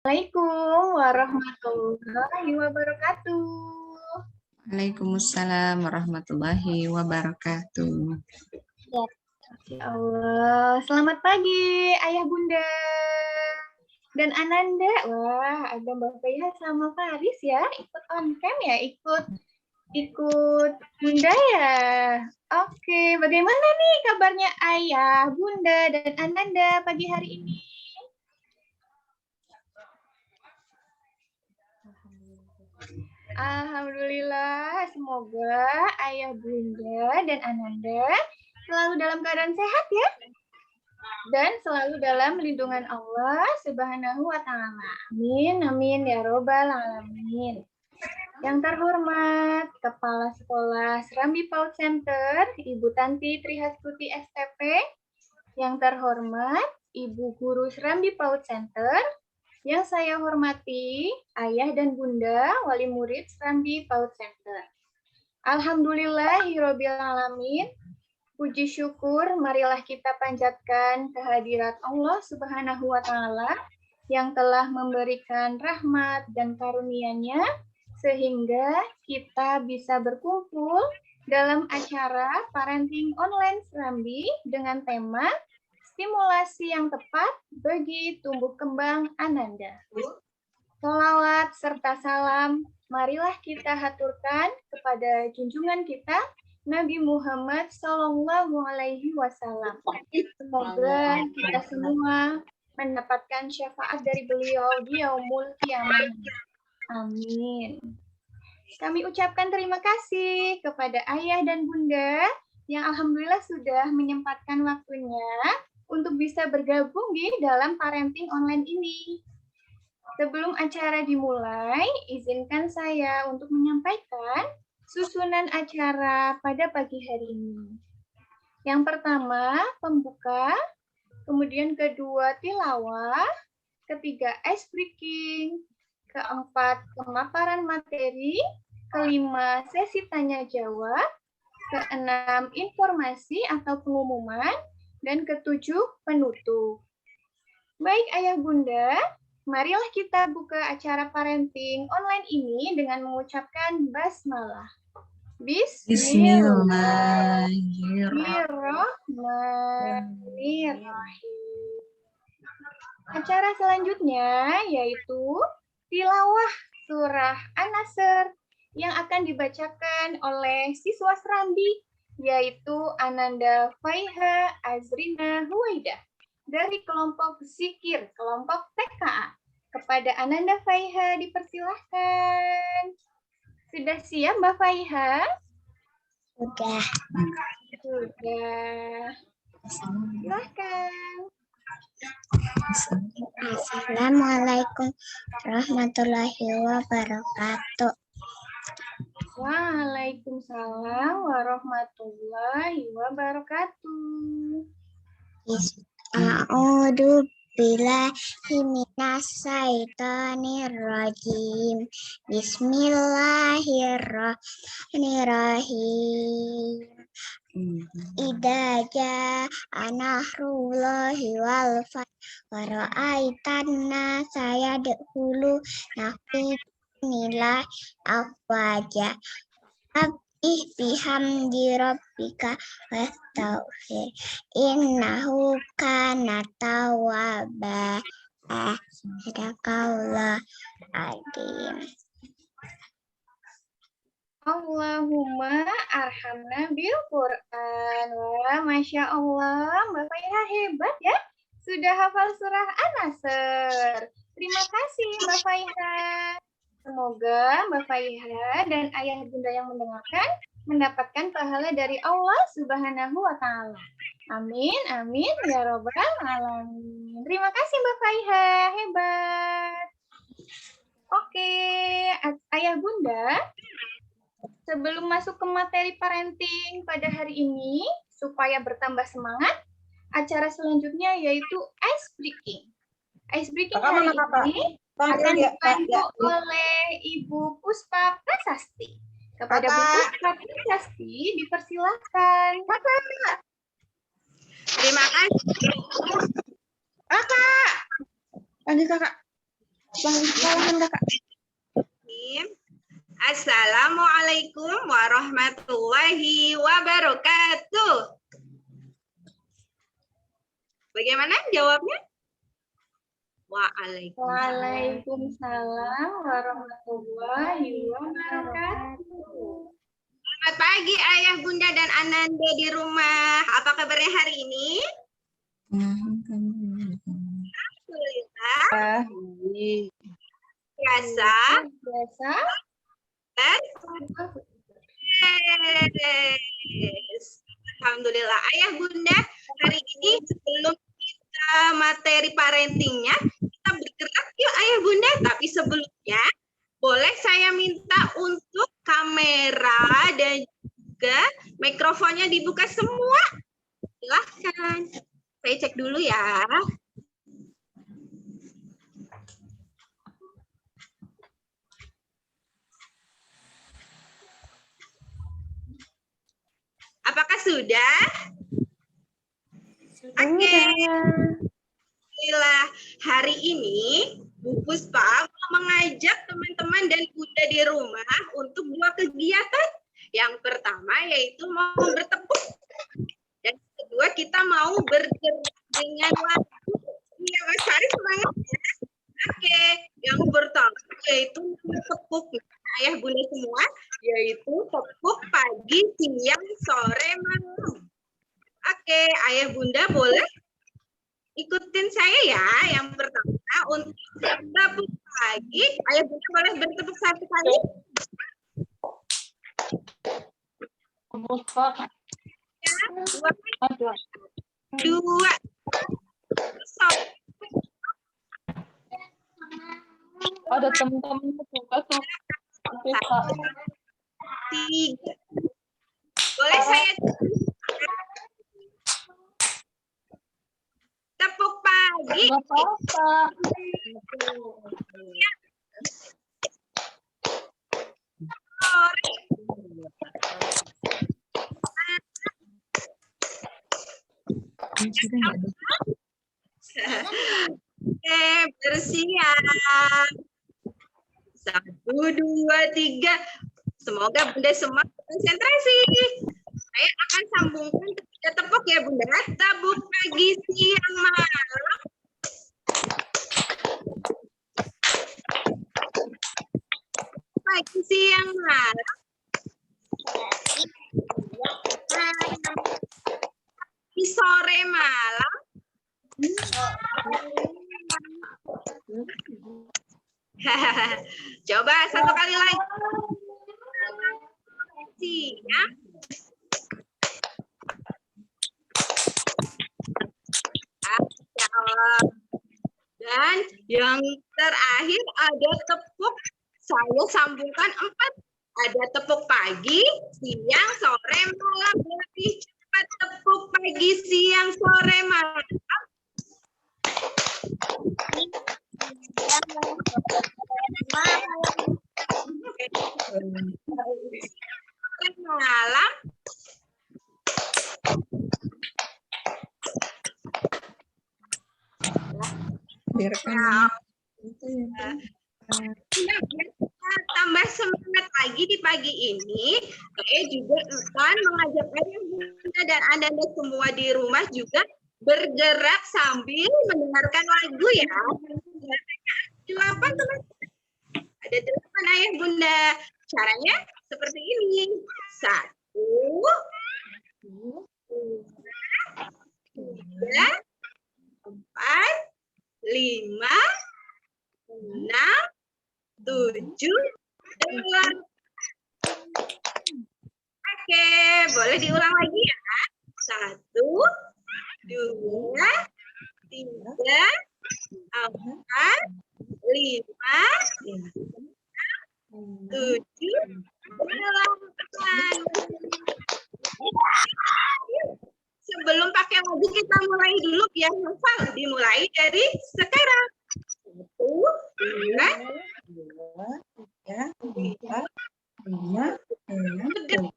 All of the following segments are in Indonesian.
Assalamualaikum warahmatullahi wabarakatuh. Waalaikumsalam warahmatullahi wabarakatuh. Ya Allah, selamat pagi Ayah Bunda dan Ananda. Wah, ada Mbak Faiha sama Faris ya, ikut on cam ya, ikut Bunda ya. Oke, bagaimana nih kabarnya Ayah, Bunda, dan Ananda pagi hari ini? Alhamdulillah, semoga Ayah, Bunda, dan Ananda selalu dalam keadaan sehat ya. Dan selalu dalam lindungan Allah Subhanahu wa Ta'ala. Amin, amin ya Robbal Alamin. Yang terhormat Kepala Sekolah Serambi PAUD Center, Ibu Tanti Trihastuti STP. Yang terhormat Ibu Guru Serambi PAUD Center. Yang saya hormati Ayah dan Bunda Wali Murid Serambi PAUD Center. Alhamdulillahirabbil alamin. Puji syukur, marilah kita panjatkan kehadirat Allah Subhanahu wa Ta'ala yang telah memberikan rahmat dan karunia-Nya sehingga kita bisa berkumpul dalam acara parenting online Serambi dengan tema stimulasi yang tepat bagi tumbuh kembang Ananda. Sholawat serta salam marilah kita haturkan kepada junjungan kita Nabi Muhammad Sallallahu Alaihi Wasallam. Semoga kita semua mendapatkan syafaat dari beliau di yaumul qiyamah. Amin. Kami ucapkan terima kasih kepada Ayah dan Bunda yang alhamdulillah sudah menyempatkan waktunya untuk bisa bergabung di dalam parenting online ini. Sebelum acara dimulai, izinkan saya untuk menyampaikan susunan acara pada pagi hari ini. Yang pertama, pembuka, kemudian kedua, tilawah, ketiga, ice breaking, keempat, pemaparan materi, kelima, sesi tanya-jawab, keenam, informasi atau pengumuman, dan ketujuh, penutup. Baik Ayah Bunda, marilah kita buka acara parenting online ini dengan mengucapkan basmalah. Bismillahirrahmanirrahim. Acara selanjutnya yaitu tilawah surah An-Nasr yang akan dibacakan oleh siswa Serambi yaitu Ananda Faiha Azrina Huwaidah dari kelompok zikir, kelompok TKA. Kepada Ananda Faiha dipersilahkan. Sudah siap Mbak Faiha? Sudah. Silahkan. Assalamualaikum warahmatullahi wabarakatuh. Waalaikumsalam warahmatullahi wabarakatuh. A'udzu billahi minasyaitonir rajim. Bismillahirrahmanirrahim. Idza jaa nasrullahi wal fath wa ra'aitan nasa yadkhuluna fi dinillahi afwaja. Bihamdi rabbika wastaghfir innahu kana tawwaba. Sadaqallahu azim. Allahumma arhamna bil Quran. Wah, Masya Allah, Mbak Faiha hebat ya. Sudah hafal surah An-Nasr. Terima kasih Mbak Faiha. Semoga Mbak Faiha dan Ayah Bunda yang mendengarkan mendapatkan pahala dari Allah Subhanahu wa Ta'ala. Amin, amin ya Robbal Alamin. Terima kasih Mbak Faiha, hebat. Oke, Ayah Bunda, sebelum masuk ke materi parenting pada hari ini, supaya bertambah semangat, acara selanjutnya yaitu ice breaking. Ice breaking hari ini akan dibantu oleh Ibu Puspa Prasasti. Kepada Bu Puspa Prasasti, dipersilahkan. Terima kasih. Kakak. Panggil kakak. Silahkan Kakak. Assalamualaikum warahmatullahi wabarakatuh. Bagaimana jawabnya? Waalaikumsalam warahmatullahi wabarakatuh. Selamat pagi Ayah, Bunda, dan Ananda di rumah. Apa kabarnya hari ini? Alhamdulillah. Biasa. Yes. Alhamdulillah. Ayah, Bunda, hari ini sebelum kita materi parentingnya, kita bergerak yuk Ayah, Bunda. Tapi sebelumnya, boleh saya minta untuk kamera dan juga mikrofonnya dibuka semua? Silahkan. Saya cek dulu ya. Apakah sudah? Oke. Alhamdulillah. Hari ini Bu Puspa mau mengajak teman-teman dan Bunda di rumah untuk dua kegiatan. Yang pertama yaitu mau bertepuk. Dan kedua kita mau bergerak dengan lagu. Iya, Mas Fari semangat ya. Oke, yang pertama yaitu tepuk. Ayah Bunda semua, yaitu tepuk pagi, siang, sore, malam. Oke, Ayah Bunda boleh ikutin saya ya. Yang pertama untuk tepuk pagi, Ayah Bunda boleh bertepuk satu kali. Dua. Ada teman-teman juga tuh. Tiga. Boleh saya tepuk pagi. Nggak apa-apa. Sore. Oke, bersiap. 1, 2, 3. Semoga Bunda semua konsentrasi. Saya akan sambungkan ketiga tepuk ya Bunda. Tepuk pagi, siang, malam. Pagi, siang, malam. Pagi, sore, malam. Coba satu kali lagi. Siang. Dan yang terakhir ada tepuk. Saya sambungkan 4. Ada tepuk pagi, siang, sore, malam. Lebih cepat tepuk pagi, siang, sore, malam. Malam. Tambah semangat lagi di pagi ini, saya juga akan mengajak Ayah Bunda dan Anda semua di rumah juga bergerak sambil mendengarkan lagu ya. 8 teman. Ada 8 Ayah Bunda. Caranya seperti ini. 1, 2, 3, 4, 5, 6, 7, 8. Oke, boleh diulang lagi ya. 1, 2, 3, 4, 5, 7, 8. Sebelum pakai lagu kita mulai dulu biar hafal. Dimulai dari sekarang. 1, 2, 3, 4, 5, 6, 7,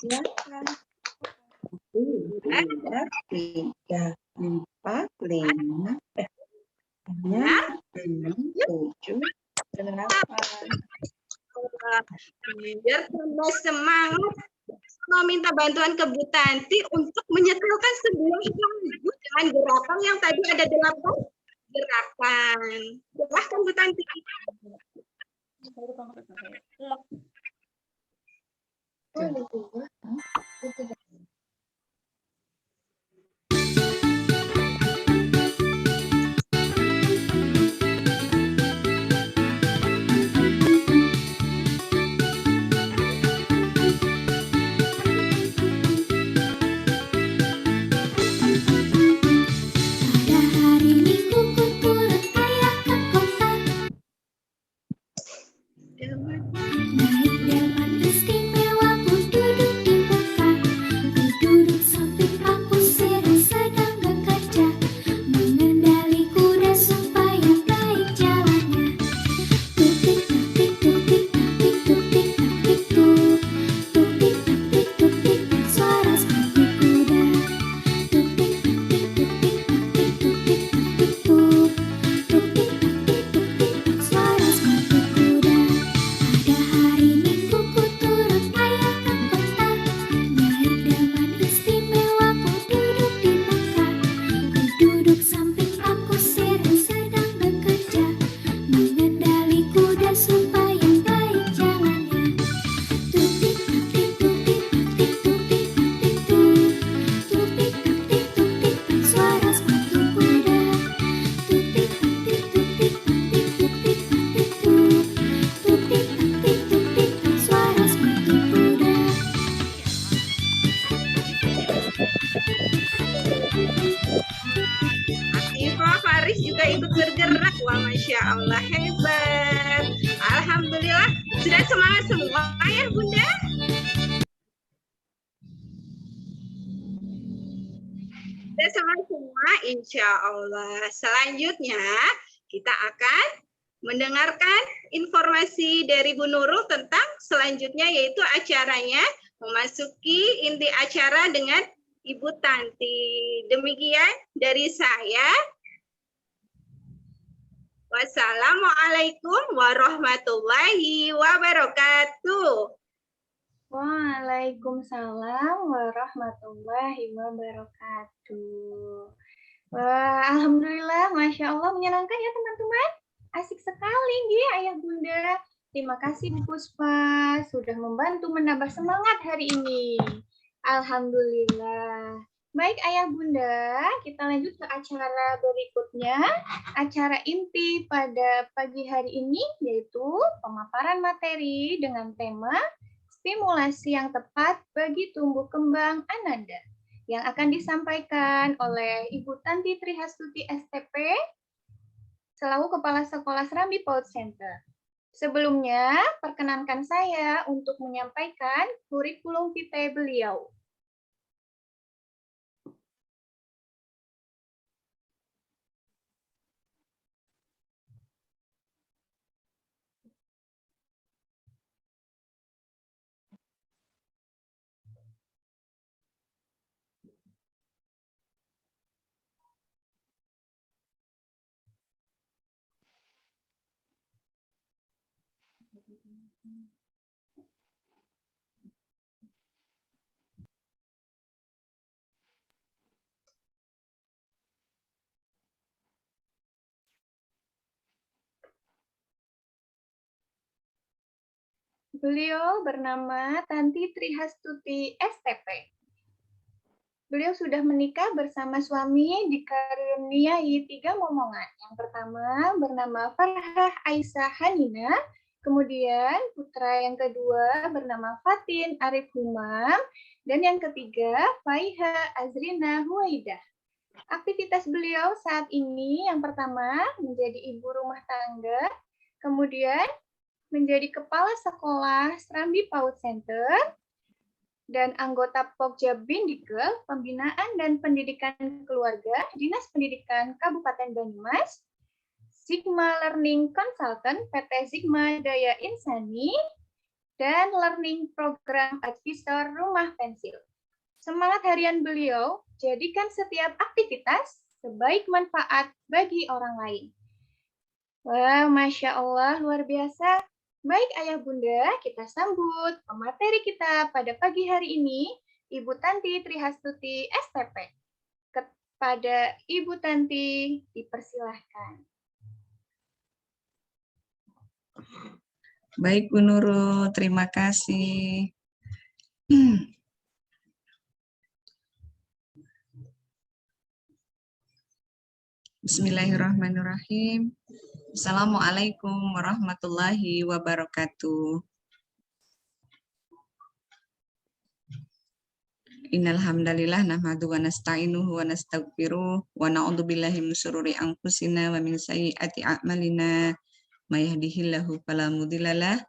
8. 1, 2, 3, 4, 5, 6, 7, Biar tambah semangat mau minta bantuan ke Bu Tanti untuk menyetelkan sebuah lagu dengan gerakan yang tadi ada 8 gerakan. Silahkan Bu Tanti. Pada hari Minggu ku turut ayah ke kota, naik delman istimewa ku duduk di muka. Ku duduk samping aku sedang bekerja, mengendali kuda supaya baik jalannya. Tuk tik tak tik tuk tik tak tik tuk tik tak tik tuk. Tuk tik tak tik tuk tik tak suara sepatu kuda. Tuk tik tak tik tuk tik tak tik tuk tik tak tik tuk. Tuk tik tak tik tuk tik tak suara sepatu kuda. Pada hari Minggu ku turut ayah ke kota, naik delman istimewa ku duduk di muka. Ku duduk samping aku sedang bekerja, mengendali kuda supaya baik jalannya. Tuk tik tak tik tuk tik tak tik tuk tik tak tik tuk. Tuk tik tak tik tuk tik tak suara sepatu kuda. Tuk tik tak tik tuk tik tak tik tuk tik tak tik tuk. Tuk tik tak tik tuk tik tak suara sepatu kuda. Akifah Faris juga ikut bergerak. Wah, Masya Allah, hebat. Alhamdulillah. Sudah semangat semua ya, Bunda? Sudah semangat semua, insya Allah. Selanjutnya, kita akan mendengarkan informasi dari Bu Nurul tentang selanjutnya, yaitu acaranya memasuki inti acara dengan Ibu Tanti. Demikian dari saya. Wassalamualaikum warahmatullahi wabarakatuh. Waalaikumsalam warahmatullahi wabarakatuh. Wah, alhamdulillah, masya Allah, menyenangkan ya teman-teman. Asik sekali, ya ayah bunda. Terima kasih Bu Puspa sudah membantu menambah semangat hari ini. Alhamdulillah. Baik ayah bunda, kita lanjut ke acara berikutnya. Acara inti pada pagi hari ini yaitu pemaparan materi dengan tema stimulasi yang tepat bagi tumbuh kembang Ananda yang akan disampaikan oleh Ibu Tanti Trihastuti STP selaku Kepala Sekolah Serambi PAUD Center. Sebelumnya, perkenankan saya untuk menyampaikan kurikulum vitae beliau. Beliau bernama Tanti Trihastuti STP. Beliau sudah menikah bersama suami dikaruniai 3 momongan. Yang pertama bernama Farhah Aisyah Hanina, kemudian putra yang kedua bernama Fatin Arif Humam, dan yang ketiga Faiha Azrina Huwaidah. Aktivitas beliau saat ini yang pertama menjadi ibu rumah tangga, kemudian menjadi kepala sekolah Serambi PAUD Center, dan anggota Pokja Bindikel, Pembinaan dan Pendidikan Keluarga, Dinas Pendidikan Kabupaten Banyumas, Sigma Learning Consultant, PT Sigma Daya Insani, dan Learning Program Advisor Rumah Pensil. Semangat harian beliau, jadikan setiap aktivitas sebaik manfaat bagi orang lain. Wah, Masya Allah, luar biasa. Baik Ayah Bunda, kita sambut pemateri kita pada pagi hari ini, Ibu Tanti Trihastuti STP. Kepada Ibu Tanti, dipersilahkan. Baik Bu Nurul, terima kasih. Bismillahirrahmanirrahim. Assalamualaikum warahmatullahi wabarakatuh. Innal hamdalillah nahmadu wa nasta'inuhu wa nastaghfiruh wa na'udzu billahi min syururi anfusina wa min sayyiati a'malina may yahdihillahu fala mudhillalah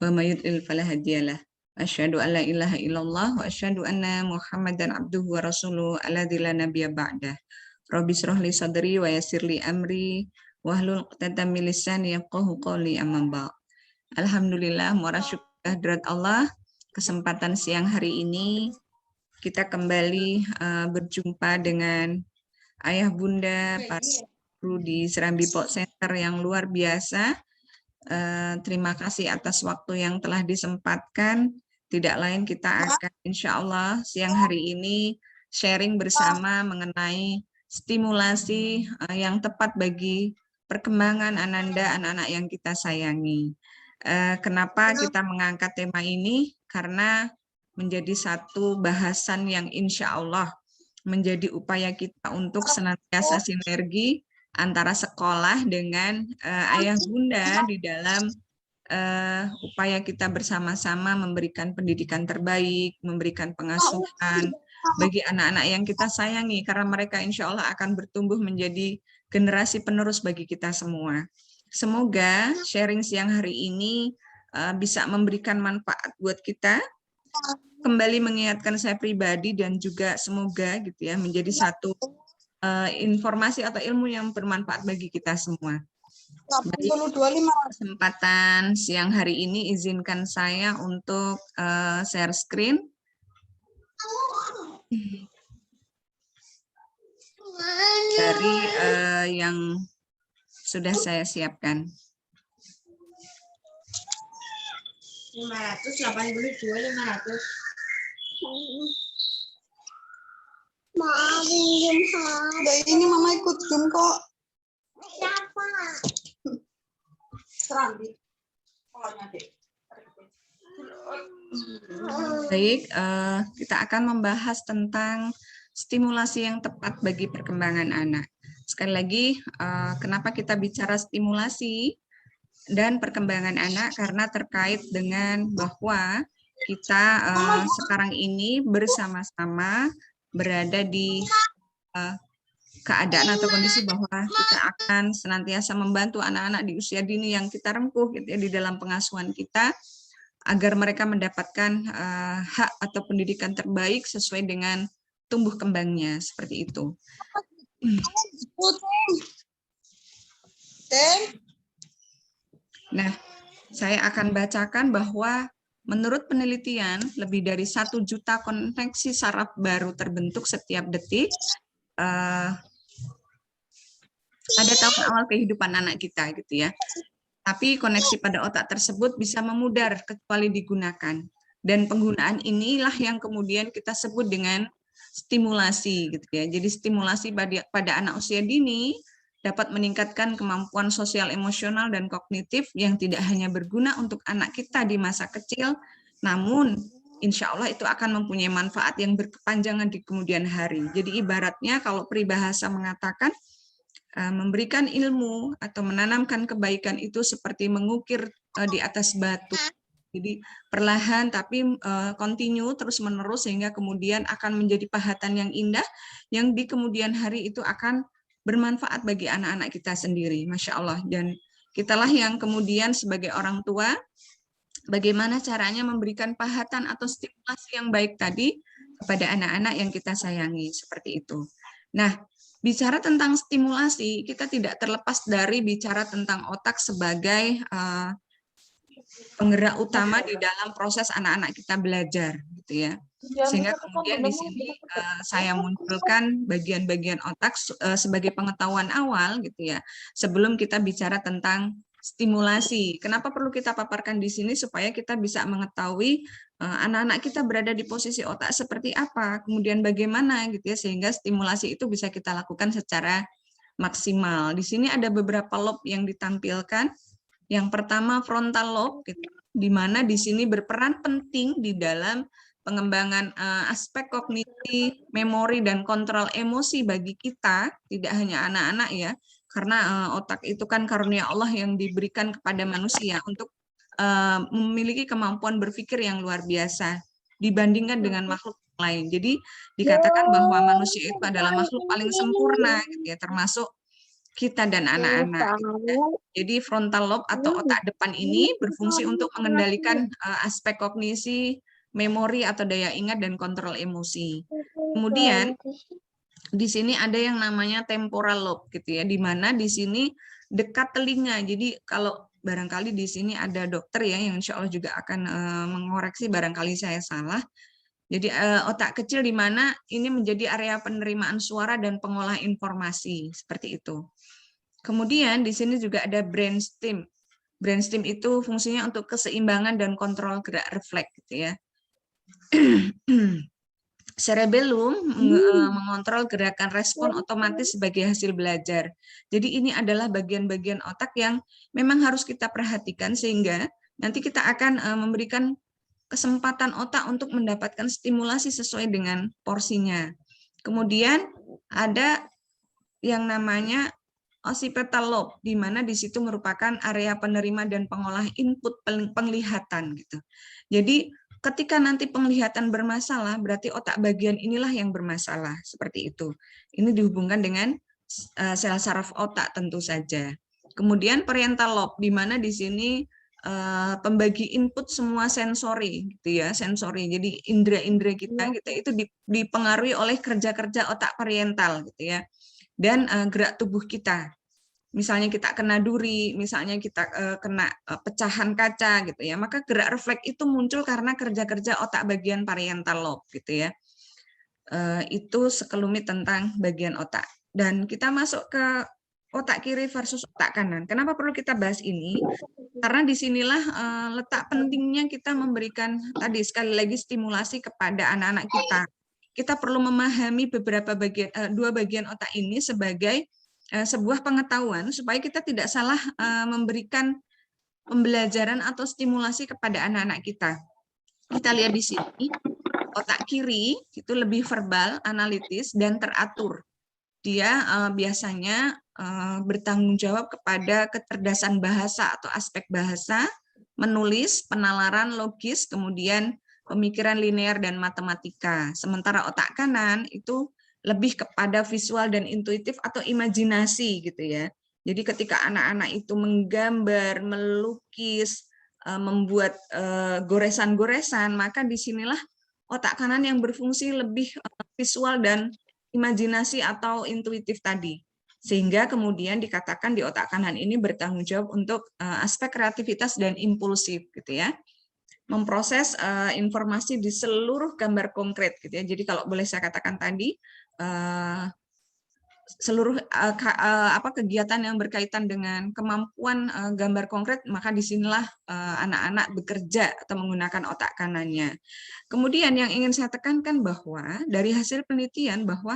wa may yudlil fala hadiyalah. Asyhadu an la ilaha illallah wa asyhadu anna Muhammadan abduhu wa rasuluhu alladzi la nabiyya ba'dah. Rabbi shrah li sadri wa yassir li amri wahlul 'uqdatam min lisani yafqahu qawli amma ba'd. Alhamdulillah, muara syukur kehadirat Allah, kesempatan siang hari ini kita kembali berjumpa dengan Ayah Bunda para guru di Serambi Pok Center yang luar biasa. Terima kasih atas waktu yang telah disempatkan. Tidak lain kita akan insya Allah siang hari ini sharing bersama mengenai stimulasi yang tepat bagi perkembangan Ananda, anak-anak yang kita sayangi. Kenapa kita mengangkat tema ini? Karena menjadi satu bahasan yang insya Allah menjadi upaya kita untuk senantiasa sinergi antara sekolah dengan ayah bunda di dalam upaya kita bersama-sama memberikan pendidikan terbaik, memberikan pengasuhan bagi anak-anak yang kita sayangi, karena mereka insya Allah akan bertumbuh menjadi generasi penerus bagi kita semua. Semoga sharing siang hari ini bisa memberikan manfaat buat kita, kembali mengingatkan saya pribadi dan juga semoga gitu ya menjadi satu informasi atau ilmu yang bermanfaat bagi kita semua. Baik, kesempatan siang hari ini izinkan saya untuk share screen. Dari yang sudah saya siapkan. 582, 500. Maaf, pinjam HP. Udah ini mama ikut Zoom kok. Siapa? Serambi. Baik, kita akan membahas tentang stimulasi yang tepat bagi perkembangan anak. Sekali lagi, kenapa kita bicara stimulasi dan perkembangan anak? Karena terkait dengan bahwa kita sekarang ini bersama-sama berada di keadaan atau kondisi bahwa kita akan senantiasa membantu anak-anak di usia dini yang kita rempuh gitu ya, di dalam pengasuhan kita, agar mereka mendapatkan hak atau pendidikan terbaik sesuai dengan tumbuh kembangnya, seperti itu. Nah, saya akan bacakan bahwa menurut penelitian lebih dari 1 juta koneksi saraf baru terbentuk setiap detik pada tahun awal kehidupan anak kita gitu ya. Tapi koneksi pada otak tersebut bisa memudar kecuali digunakan. Dan penggunaan inilah yang kemudian kita sebut dengan stimulasi gitu ya. Jadi stimulasi pada anak usia dini dapat meningkatkan kemampuan sosial, emosional, dan kognitif yang tidak hanya berguna untuk anak kita di masa kecil, namun insya Allah itu akan mempunyai manfaat yang berkepanjangan di kemudian hari. Jadi ibaratnya kalau peribahasa mengatakan memberikan ilmu atau menanamkan kebaikan itu seperti mengukir di atas batu. Jadi perlahan tapi continue terus-menerus sehingga kemudian akan menjadi pahatan yang indah yang di kemudian hari itu akan bermanfaat bagi anak-anak kita sendiri. Masya Allah. Dan kitalah yang kemudian sebagai orang tua bagaimana caranya memberikan pahatan atau stimulasi yang baik tadi kepada anak-anak yang kita sayangi, seperti itu. Nah, bicara tentang stimulasi, kita tidak terlepas dari bicara tentang otak sebagai penggerak utama di dalam proses anak-anak kita belajar, gitu ya. Sehingga kemudian di sini saya munculkan bagian-bagian otak sebagai pengetahuan awal, gitu ya, sebelum kita bicara tentang stimulasi. Kenapa perlu kita paparkan di sini supaya kita bisa mengetahui anak-anak kita berada di posisi otak seperti apa, kemudian bagaimana, gitu ya, sehingga stimulasi itu bisa kita lakukan secara maksimal. Di sini ada beberapa lob yang ditampilkan. Yang pertama frontal lobe, gitu, di mana di sini berperan penting di dalam pengembangan aspek kognisi, memori, dan kontrol emosi bagi kita, tidak hanya anak-anak ya, karena otak itu kan karunia Allah yang diberikan kepada manusia untuk memiliki kemampuan berpikir yang luar biasa dibandingkan dengan makhluk lain. Jadi dikatakan bahwa manusia itu adalah makhluk paling sempurna, gitu ya, termasuk kita dan anak-anak. Jadi frontal lobe atau otak depan ini berfungsi untuk mengendalikan aspek kognisi, memori atau daya ingat dan kontrol emosi. Kemudian di sini ada yang namanya temporal lobe, gitu ya, di mana di sini dekat telinga. Jadi kalau barangkali di sini ada dokter ya yang insya Allah juga akan mengoreksi barangkali saya salah. Jadi otak kecil di mana ini menjadi area penerimaan suara dan pengolah informasi, seperti itu. Kemudian di sini juga ada brainstem. Brainstem itu fungsinya untuk keseimbangan dan kontrol gerak refleks, gitu ya. Cerebellum mengontrol gerakan respon otomatis sebagai hasil belajar. Jadi ini adalah bagian-bagian otak yang memang harus kita perhatikan sehingga nanti kita akan memberikan kesempatan otak untuk mendapatkan stimulasi sesuai dengan porsinya. Kemudian ada yang namanya occipital lobe, di mana di situ merupakan area penerima dan pengolah input penglihatan, gitu. Jadi ketika nanti penglihatan bermasalah, berarti otak bagian inilah yang bermasalah, seperti itu. Ini dihubungkan dengan sel saraf otak tentu saja. Kemudian parietal lobe, di mana di sini pembagi input semua sensori, gitu ya, sensori. Jadi indera-indera kita itu dipengaruhi oleh kerja-kerja otak parietal, gitu ya. Dan gerak tubuh kita. Misalnya kita kena duri, misalnya kita kena pecahan kaca, gitu ya, maka gerak refleks itu muncul karena kerja-kerja otak bagian parietal lobe, gitu ya. Itu sekelumit tentang bagian otak. Dan kita masuk ke otak kiri versus otak kanan. Kenapa perlu kita bahas ini? Karena disinilah letak pentingnya kita memberikan tadi sekali lagi stimulasi kepada anak-anak kita. Kita perlu memahami beberapa bagian, dua bagian otak ini sebagai sebuah pengetahuan supaya kita tidak salah memberikan pembelajaran atau stimulasi kepada anak-anak kita. Kita lihat di sini, otak kiri itu lebih verbal, analitis, dan teratur. Dia biasanya bertanggung jawab kepada kecerdasan bahasa atau aspek bahasa, menulis, penalaran logis, kemudian pemikiran linear dan matematika. Sementara otak kanan itu lebih kepada visual dan intuitif atau imajinasi, gitu ya. Jadi ketika anak-anak itu menggambar, melukis, membuat goresan-goresan, maka disinilah otak kanan yang berfungsi lebih visual dan imajinasi atau intuitif tadi. Sehingga kemudian dikatakan di otak kanan ini bertanggung jawab untuk aspek kreativitas dan impulsif, gitu ya. Memproses informasi di seluruh gambar konkret, gitu ya. Jadi kalau boleh saya katakan tadi, seluruh kegiatan yang berkaitan dengan kemampuan gambar konkret, maka disinilah anak-anak bekerja atau menggunakan otak kanannya. Kemudian yang ingin saya tekankan bahwa dari hasil penelitian bahwa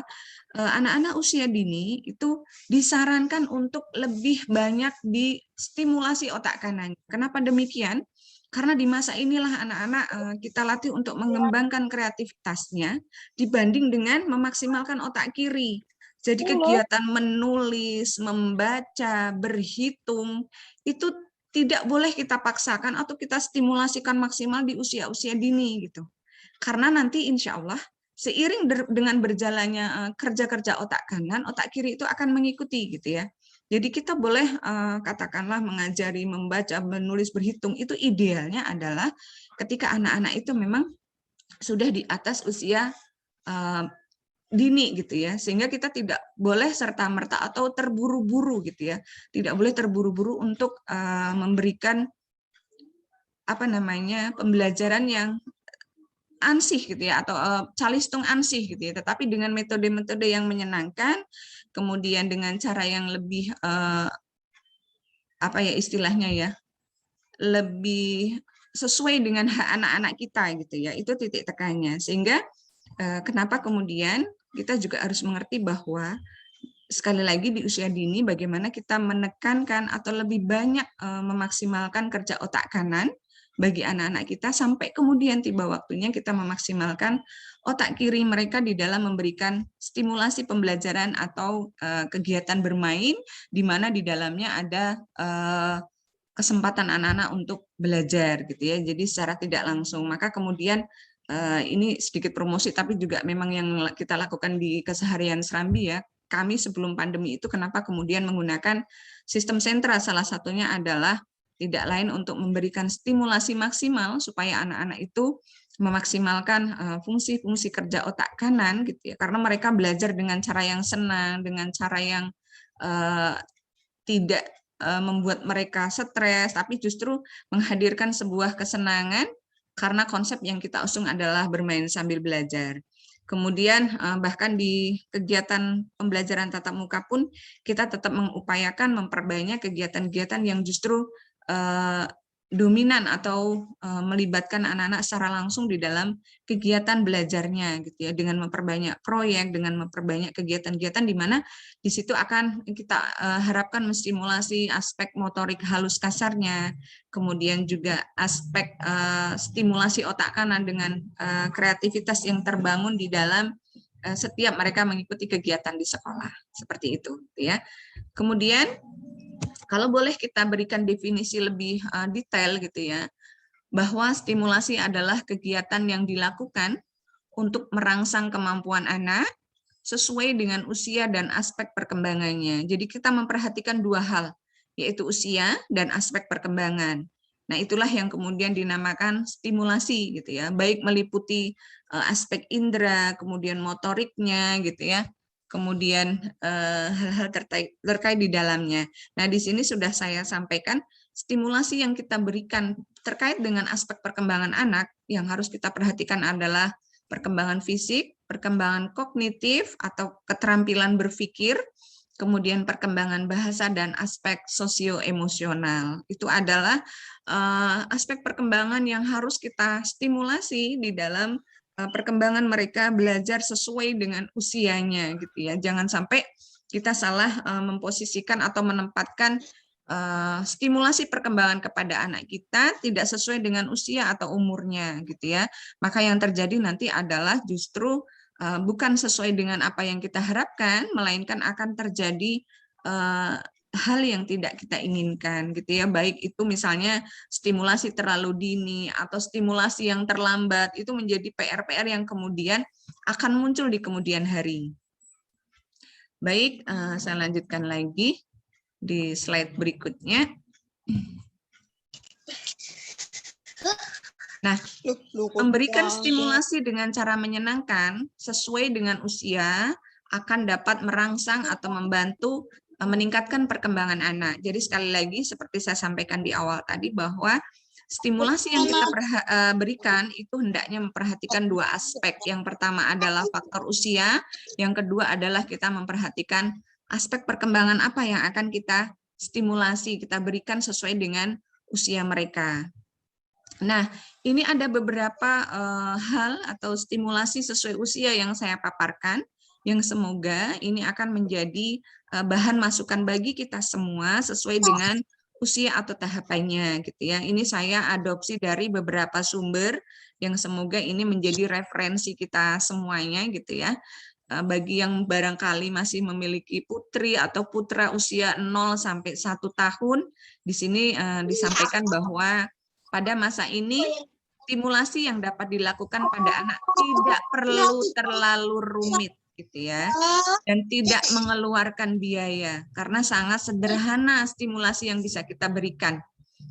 anak-anak usia dini itu disarankan untuk lebih banyak distimulasi otak kanannya. Kenapa demikian? Karena di masa inilah anak-anak kita latih untuk mengembangkan kreativitasnya dibanding dengan memaksimalkan otak kiri. Jadi kegiatan menulis, membaca, berhitung, itu tidak boleh kita paksakan atau kita stimulasikan maksimal di usia-usia dini, gitu. Karena nanti insya Allah seiring dengan berjalannya kerja-kerja otak kanan, otak kiri itu akan mengikuti, gitu ya. Jadi kita boleh katakanlah mengajari membaca, menulis, berhitung, itu idealnya adalah ketika anak-anak itu memang sudah di atas usia dini, gitu ya, sehingga kita tidak boleh serta-merta atau terburu-buru, gitu ya, tidak boleh terburu-buru untuk memberikan pembelajaran yang ansih gitu ya, atau calistung ansih gitu ya, tetapi dengan metode-metode yang menyenangkan, kemudian dengan cara yang lebih istilahnya ya, lebih sesuai dengan hak anak-anak kita gitu ya, itu titik tekannya. Sehingga kenapa kemudian kita juga harus mengerti bahwa sekali lagi di usia dini bagaimana kita menekankan atau lebih banyak memaksimalkan kerja otak kanan bagi anak-anak kita, sampai kemudian tiba waktunya kita memaksimalkan otak kiri mereka di dalam memberikan stimulasi pembelajaran atau kegiatan bermain di mana di dalamnya ada kesempatan anak-anak untuk belajar gitu ya. Jadi secara tidak langsung, maka kemudian ini sedikit promosi tapi juga memang yang kita lakukan di keseharian Serambi ya. Kami sebelum pandemi itu kenapa kemudian menggunakan sistem sentra, salah satunya adalah tidak lain untuk memberikan stimulasi maksimal supaya anak-anak itu memaksimalkan fungsi-fungsi kerja otak kanan gitu ya, karena mereka belajar dengan cara yang senang, dengan cara yang tidak membuat mereka stres, tapi justru menghadirkan sebuah kesenangan karena konsep yang kita usung adalah bermain sambil belajar. Kemudian bahkan di kegiatan pembelajaran tatap muka pun kita tetap mengupayakan memperbanyak kegiatan-kegiatan yang justru dominan atau melibatkan anak-anak secara langsung di dalam kegiatan belajarnya gitu ya, dengan memperbanyak proyek, dengan memperbanyak kegiatan-kegiatan di mana di situ akan kita harapkan menstimulasi aspek motorik halus kasarnya, kemudian juga aspek stimulasi otak kanan dengan kreativitas yang terbangun di dalam setiap mereka mengikuti kegiatan di sekolah, seperti itu ya. Kemudian kalau boleh kita berikan definisi lebih detail gitu ya, bahwa stimulasi adalah kegiatan yang dilakukan untuk merangsang kemampuan anak sesuai dengan usia dan aspek perkembangannya. Jadi kita memperhatikan dua hal, yaitu usia dan aspek perkembangan. Nah, itulah yang kemudian dinamakan stimulasi gitu ya, baik meliputi aspek indera, kemudian motoriknya gitu ya, kemudian hal-hal terkait di dalamnya. Nah, di sini sudah saya sampaikan stimulasi yang kita berikan terkait dengan aspek perkembangan anak yang harus kita perhatikan adalah perkembangan fisik, perkembangan kognitif atau keterampilan berpikir, kemudian perkembangan bahasa dan aspek sosioemosional. Itu adalah aspek perkembangan yang harus kita stimulasi di dalam perkembangan mereka belajar sesuai dengan usianya gitu ya. Jangan sampai kita salah memposisikan atau menempatkan stimulasi perkembangan kepada anak kita tidak sesuai dengan usia atau umurnya gitu ya. Maka yang terjadi nanti adalah justru bukan sesuai dengan apa yang kita harapkan, melainkan akan terjadi hal yang tidak kita inginkan gitu ya, baik itu misalnya stimulasi terlalu dini atau stimulasi yang terlambat, itu menjadi PR-PR yang kemudian akan muncul di kemudian hari. Baik, saya lanjutkan lagi di slide berikutnya. Nah, memberikan stimulasi dengan cara menyenangkan sesuai dengan usia akan dapat merangsang atau membantu meningkatkan perkembangan anak. Jadi sekali lagi seperti saya sampaikan di awal tadi bahwa stimulasi yang kita berikan itu hendaknya memperhatikan dua aspek. Yang pertama adalah faktor usia, yang kedua adalah kita memperhatikan aspek perkembangan apa yang akan kita stimulasi, kita berikan sesuai dengan usia mereka. Nah, ini ada beberapa hal atau stimulasi sesuai usia yang saya paparkan, yang semoga ini akan menjadi bahan masukan bagi kita semua sesuai dengan usia atau tahapannya gitu ya. Ini saya adopsi dari beberapa sumber yang semoga ini menjadi referensi kita semuanya gitu ya. Bagi yang barangkali masih memiliki putri atau putra usia 0 sampai 1 tahun, di sini disampaikan bahwa pada masa ini stimulasi yang dapat dilakukan pada anak tidak perlu terlalu rumit gitu ya, dan tidak mengeluarkan biaya karena sangat sederhana stimulasi yang bisa kita berikan,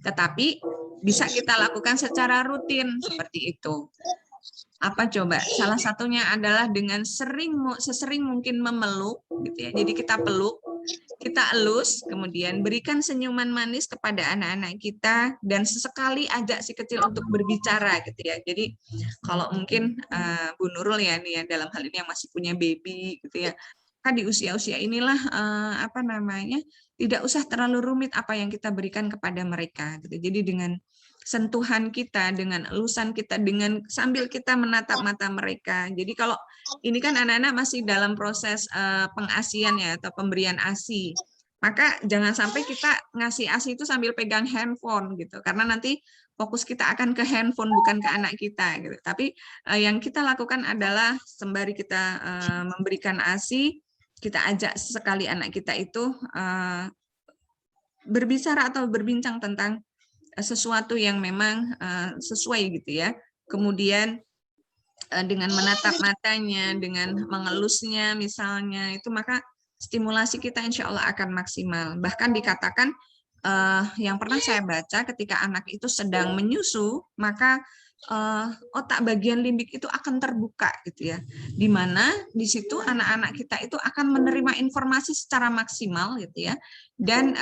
tetapi bisa kita lakukan secara rutin seperti itu. Apa coba? Salah satunya adalah dengan sesering mungkin memeluk gitu ya. Jadi kita peluk kita elus, kemudian berikan senyuman manis kepada anak-anak kita, dan sesekali ajak si kecil untuk berbicara gitu ya. Jadi kalau mungkin Bu Nurul ya nih ya, dalam hal ini yang masih punya baby gitu ya, kan di usia-usia inilah apa namanya, tidak usah terlalu rumit apa yang kita berikan kepada mereka gitu. Jadi dengan sentuhan kita, dengan elusan kita, dengan sambil kita menatap mata mereka. Jadi kalau ini kan anak-anak masih dalam proses pengasian ya, atau pemberian ASI. Maka jangan sampai kita ngasih ASI itu sambil pegang handphone gitu, karena nanti fokus kita akan ke handphone bukan ke anak kita gitu. Tapi yang kita lakukan adalah sembari kita memberikan ASI, kita ajak sekali anak kita itu berbicara atau berbincang tentang sesuatu yang memang sesuai gitu ya. Kemudian dengan menatap matanya, dengan mengelusnya misalnya, itu maka stimulasi kita insya Allah akan maksimal. Bahkan dikatakan yang pernah saya baca ketika anak itu sedang menyusu, maka otak bagian limbik itu akan terbuka gitu ya, di mana di situ anak-anak kita itu akan menerima informasi secara maksimal gitu ya, dan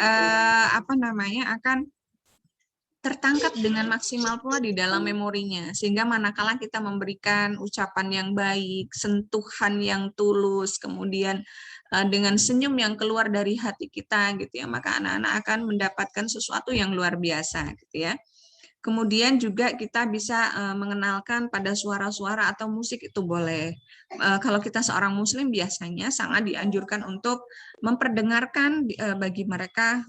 apa namanya, akan tertangkap dengan maksimal pula di dalam memorinya, sehingga manakala kita memberikan ucapan yang baik, sentuhan yang tulus, kemudian dengan senyum yang keluar dari hati kita gitu ya, maka anak-anak akan mendapatkan sesuatu yang luar biasa gitu ya. Kemudian juga kita bisa mengenalkan pada suara-suara atau musik itu boleh. Kalau kita seorang muslim biasanya sangat dianjurkan untuk memperdengarkan bagi mereka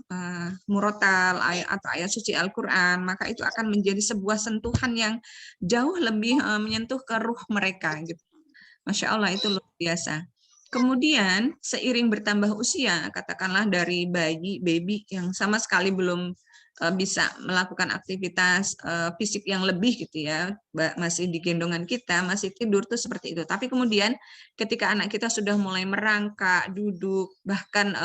murotal atau ayat suci Al-Quran, maka itu akan menjadi sebuah sentuhan yang jauh lebih menyentuh ke ruh mereka. Gitu. Masya Allah, itu luar biasa. Kemudian seiring bertambah usia, katakanlah dari baby yang sama sekali belum bisa melakukan aktivitas fisik yang lebih gitu ya, masih di gendongan kita, masih tidur tuh seperti itu. Tapi kemudian ketika anak kita sudah mulai merangkak, duduk, bahkan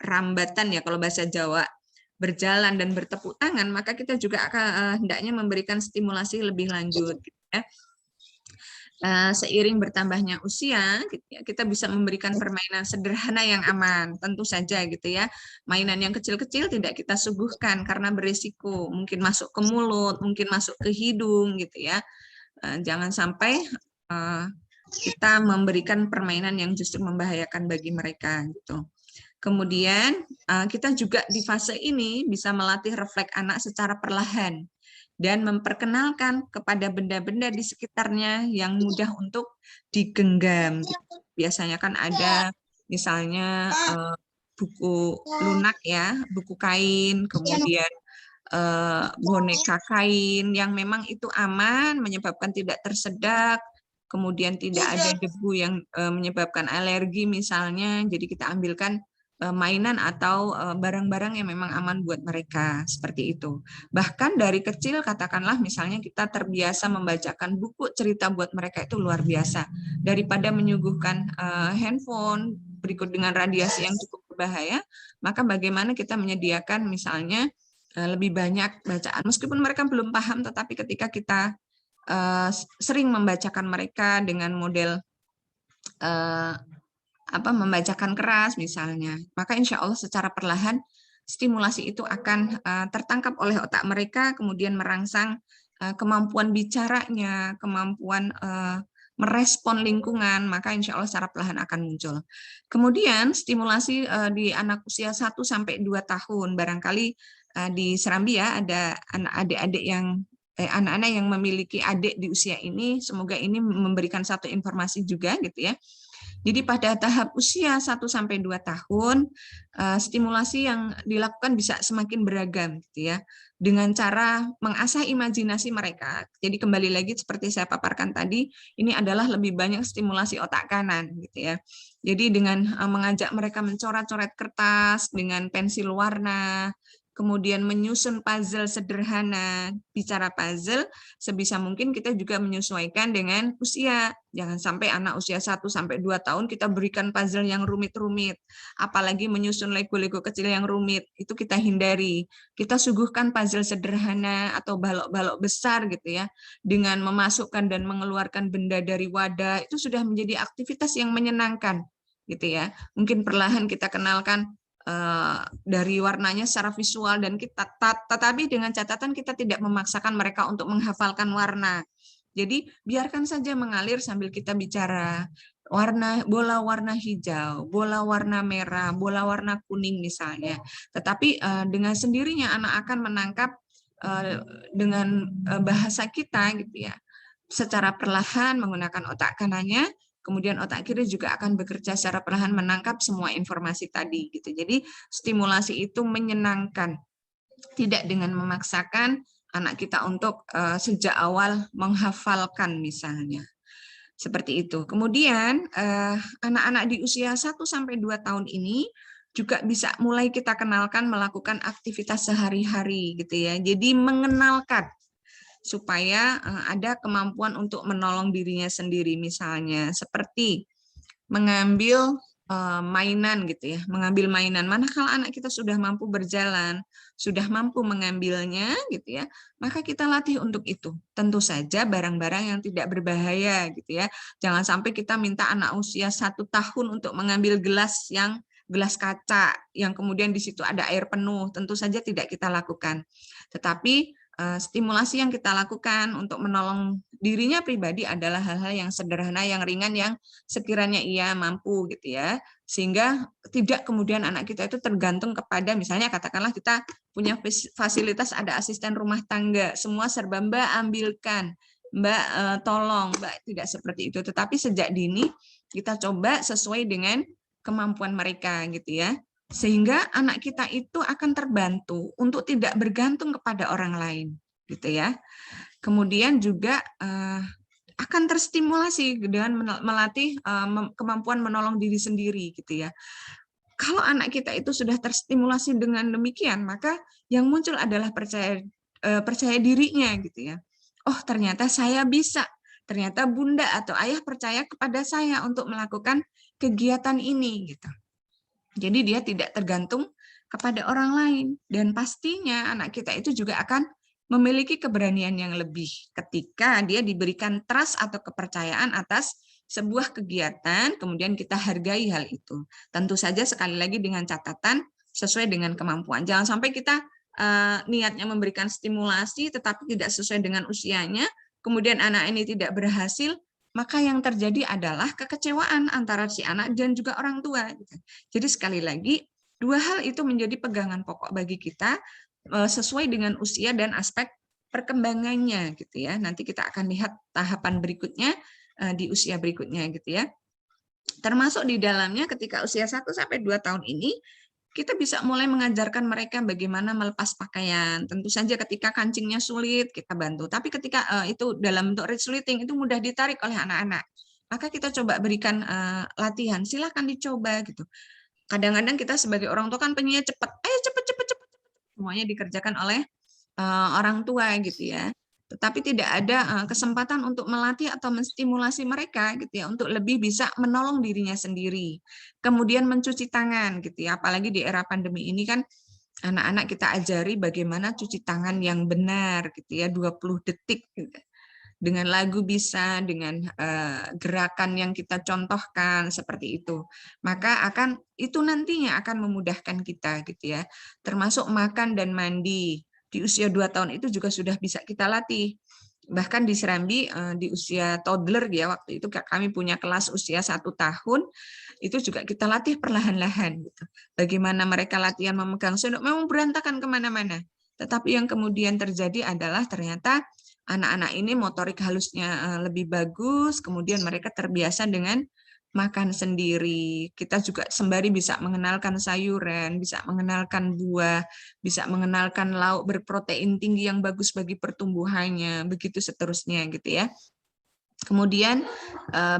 rambatan ya kalau bahasa Jawa, berjalan dan bertepuk tangan, maka kita juga akan hendaknya memberikan stimulasi lebih lanjut gitu ya. Seiring bertambahnya usia, kita bisa memberikan permainan sederhana yang aman, tentu saja gitu ya. Mainan yang kecil-kecil tidak kita suguhkan karena berisiko, mungkin masuk ke mulut, mungkin masuk ke hidung gitu ya. Jangan sampai kita memberikan permainan yang justru membahayakan bagi mereka gitu. Kemudian kita juga di fase ini bisa melatih refleks anak secara perlahan dan memperkenalkan kepada benda-benda di sekitarnya yang mudah untuk digenggam. Biasanya kan ada misalnya buku lunak ya, buku kain, kemudian boneka kain yang memang itu aman, menyebabkan tidak tersedak, kemudian tidak ada debu yang menyebabkan alergi misalnya, jadi kita ambilkan mainan atau barang-barang yang memang aman buat mereka, seperti itu. Bahkan dari kecil katakanlah misalnya kita terbiasa membacakan buku cerita buat mereka, itu luar biasa. Daripada menyuguhkan handphone berikut dengan radiasi yang cukup berbahaya, maka bagaimana kita menyediakan misalnya lebih banyak bacaan. Meskipun mereka belum paham, tetapi ketika kita sering membacakan mereka dengan model membacakan keras misalnya, maka insya Allah secara perlahan stimulasi itu akan tertangkap oleh otak mereka, kemudian merangsang kemampuan bicaranya, kemampuan merespon lingkungan, maka insya Allah secara perlahan akan muncul. Kemudian stimulasi di anak usia 1-2 tahun, barangkali di Serambi ya ada adik-adik yang anak-anak yang memiliki adik di usia ini, semoga ini memberikan satu informasi juga gitu ya. Jadi pada tahap usia 1-2 tahun, stimulasi yang dilakukan bisa semakin beragam gitu ya, dengan cara mengasah imajinasi mereka. Jadi kembali lagi seperti saya paparkan tadi, ini adalah lebih banyak stimulasi otak kanan gitu ya. Jadi dengan mengajak mereka mencoret-coret kertas dengan pensil warna, kemudian menyusun puzzle sederhana. Bicara puzzle, sebisa mungkin kita juga menyesuaikan dengan usia. Jangan sampai anak usia 1-2 tahun kita berikan puzzle yang rumit-rumit. Apalagi menyusun Lego-Lego kecil yang rumit, itu kita hindari. Kita suguhkan puzzle sederhana atau balok-balok besar gitu ya. Dengan memasukkan dan mengeluarkan benda dari wadah, itu sudah menjadi aktivitas yang menyenangkan. gitu ya. Mungkin perlahan kita kenalkan dari warnanya secara visual dan kita tetapi dengan catatan kita tidak memaksakan mereka untuk menghafalkan warna. Jadi biarkan saja mengalir sambil kita bicara. Bola warna hijau, bola warna merah, bola warna kuning misalnya. Tetapi dengan sendirinya anak akan menangkap dengan bahasa kita gitu ya. Secara perlahan menggunakan otak kanannya, kemudian otak kiri juga akan bekerja secara perlahan menangkap semua informasi tadi gitu. Jadi stimulasi itu menyenangkan, tidak dengan memaksakan anak kita untuk sejak awal menghafalkan misalnya. Seperti itu. Kemudian anak-anak di usia 1 sampai 2 tahun ini juga bisa mulai kita kenalkan melakukan aktivitas sehari-hari gitu ya. Jadi mengenalkan supaya ada kemampuan untuk menolong dirinya sendiri misalnya seperti mengambil mainan gitu ya, mengambil mainan. Manakala anak kita sudah mampu berjalan, sudah mampu mengambilnya gitu ya, maka kita latih untuk itu. Tentu saja barang-barang yang tidak berbahaya gitu ya. Jangan sampai kita minta anak usia 1 tahun untuk mengambil gelas kaca yang kemudian di situ ada air penuh. Tentu saja tidak kita lakukan. Tetapi stimulasi yang kita lakukan untuk menolong dirinya pribadi adalah hal-hal yang sederhana, yang ringan, yang sekiranya ia mampu gitu ya, sehingga tidak kemudian anak kita itu tergantung kepada misalnya katakanlah kita punya fasilitas ada asisten rumah tangga, semua serba Mbak ambilkan, Mbak tolong, Mbak, tidak seperti itu. Tetapi sejak dini kita coba sesuai dengan kemampuan mereka gitu ya. Sehingga anak kita itu akan terbantu untuk tidak bergantung kepada orang lain, gitu ya. Kemudian juga akan terstimulasi dengan melatih kemampuan menolong diri sendiri, gitu ya. Kalau anak kita itu sudah terstimulasi dengan demikian, maka yang muncul adalah percaya dirinya, gitu ya. Oh, ternyata saya bisa. Ternyata bunda atau ayah percaya kepada saya untuk melakukan kegiatan ini, gitu. Jadi dia tidak tergantung kepada orang lain. Dan pastinya anak kita itu juga akan memiliki keberanian yang lebih ketika dia diberikan trust atau kepercayaan atas sebuah kegiatan, kemudian kita hargai hal itu. Tentu saja sekali lagi dengan catatan sesuai dengan kemampuan. Jangan sampai kita niatnya memberikan stimulasi tetapi tidak sesuai dengan usianya, kemudian anak ini tidak berhasil, maka yang terjadi adalah kekecewaan antara si anak dan juga orang tua. Jadi sekali lagi, 2 hal itu menjadi pegangan pokok bagi kita sesuai dengan usia dan aspek perkembangannya gitu ya. Nanti kita akan lihat tahapan berikutnya di usia berikutnya gitu ya. Termasuk di dalamnya ketika usia 1 sampai 2 tahun ini kita bisa mulai mengajarkan mereka bagaimana melepas pakaian. Tentu saja ketika kancingnya sulit, kita bantu. Tapi ketika itu dalam bentuk resleting, itu mudah ditarik oleh anak-anak. Maka kita coba berikan latihan, silahkan dicoba. Gitu. Kadang-kadang kita sebagai orang tua kan pengennya cepat. Ayo cepet. Semuanya dikerjakan oleh orang tua gitu ya. Tetapi tidak ada kesempatan untuk melatih atau menstimulasi mereka gitu ya untuk lebih bisa menolong dirinya sendiri. Kemudian mencuci tangan gitu ya, apalagi di era pandemi ini kan anak-anak kita ajari bagaimana cuci tangan yang benar gitu ya, 20 detik gitu. Dengan lagu bisa, dengan gerakan yang kita contohkan seperti itu. Maka itu nantinya akan memudahkan kita gitu ya. Termasuk makan dan mandi. Di usia 2 tahun itu juga sudah bisa kita latih. Bahkan di Serambi di usia toddler ya, waktu itu kami punya kelas usia 1 tahun, itu juga kita latih perlahan-lahan. Gitu. Bagaimana mereka latihan memegang sendok, memang berantakan kemana-mana. Tetapi yang kemudian terjadi adalah ternyata anak-anak ini motorik halusnya lebih bagus, kemudian mereka terbiasa dengan makan sendiri. Kita juga sembari bisa mengenalkan sayuran, bisa mengenalkan buah, bisa mengenalkan lauk berprotein tinggi yang bagus bagi pertumbuhannya, begitu seterusnya gitu ya. Kemudian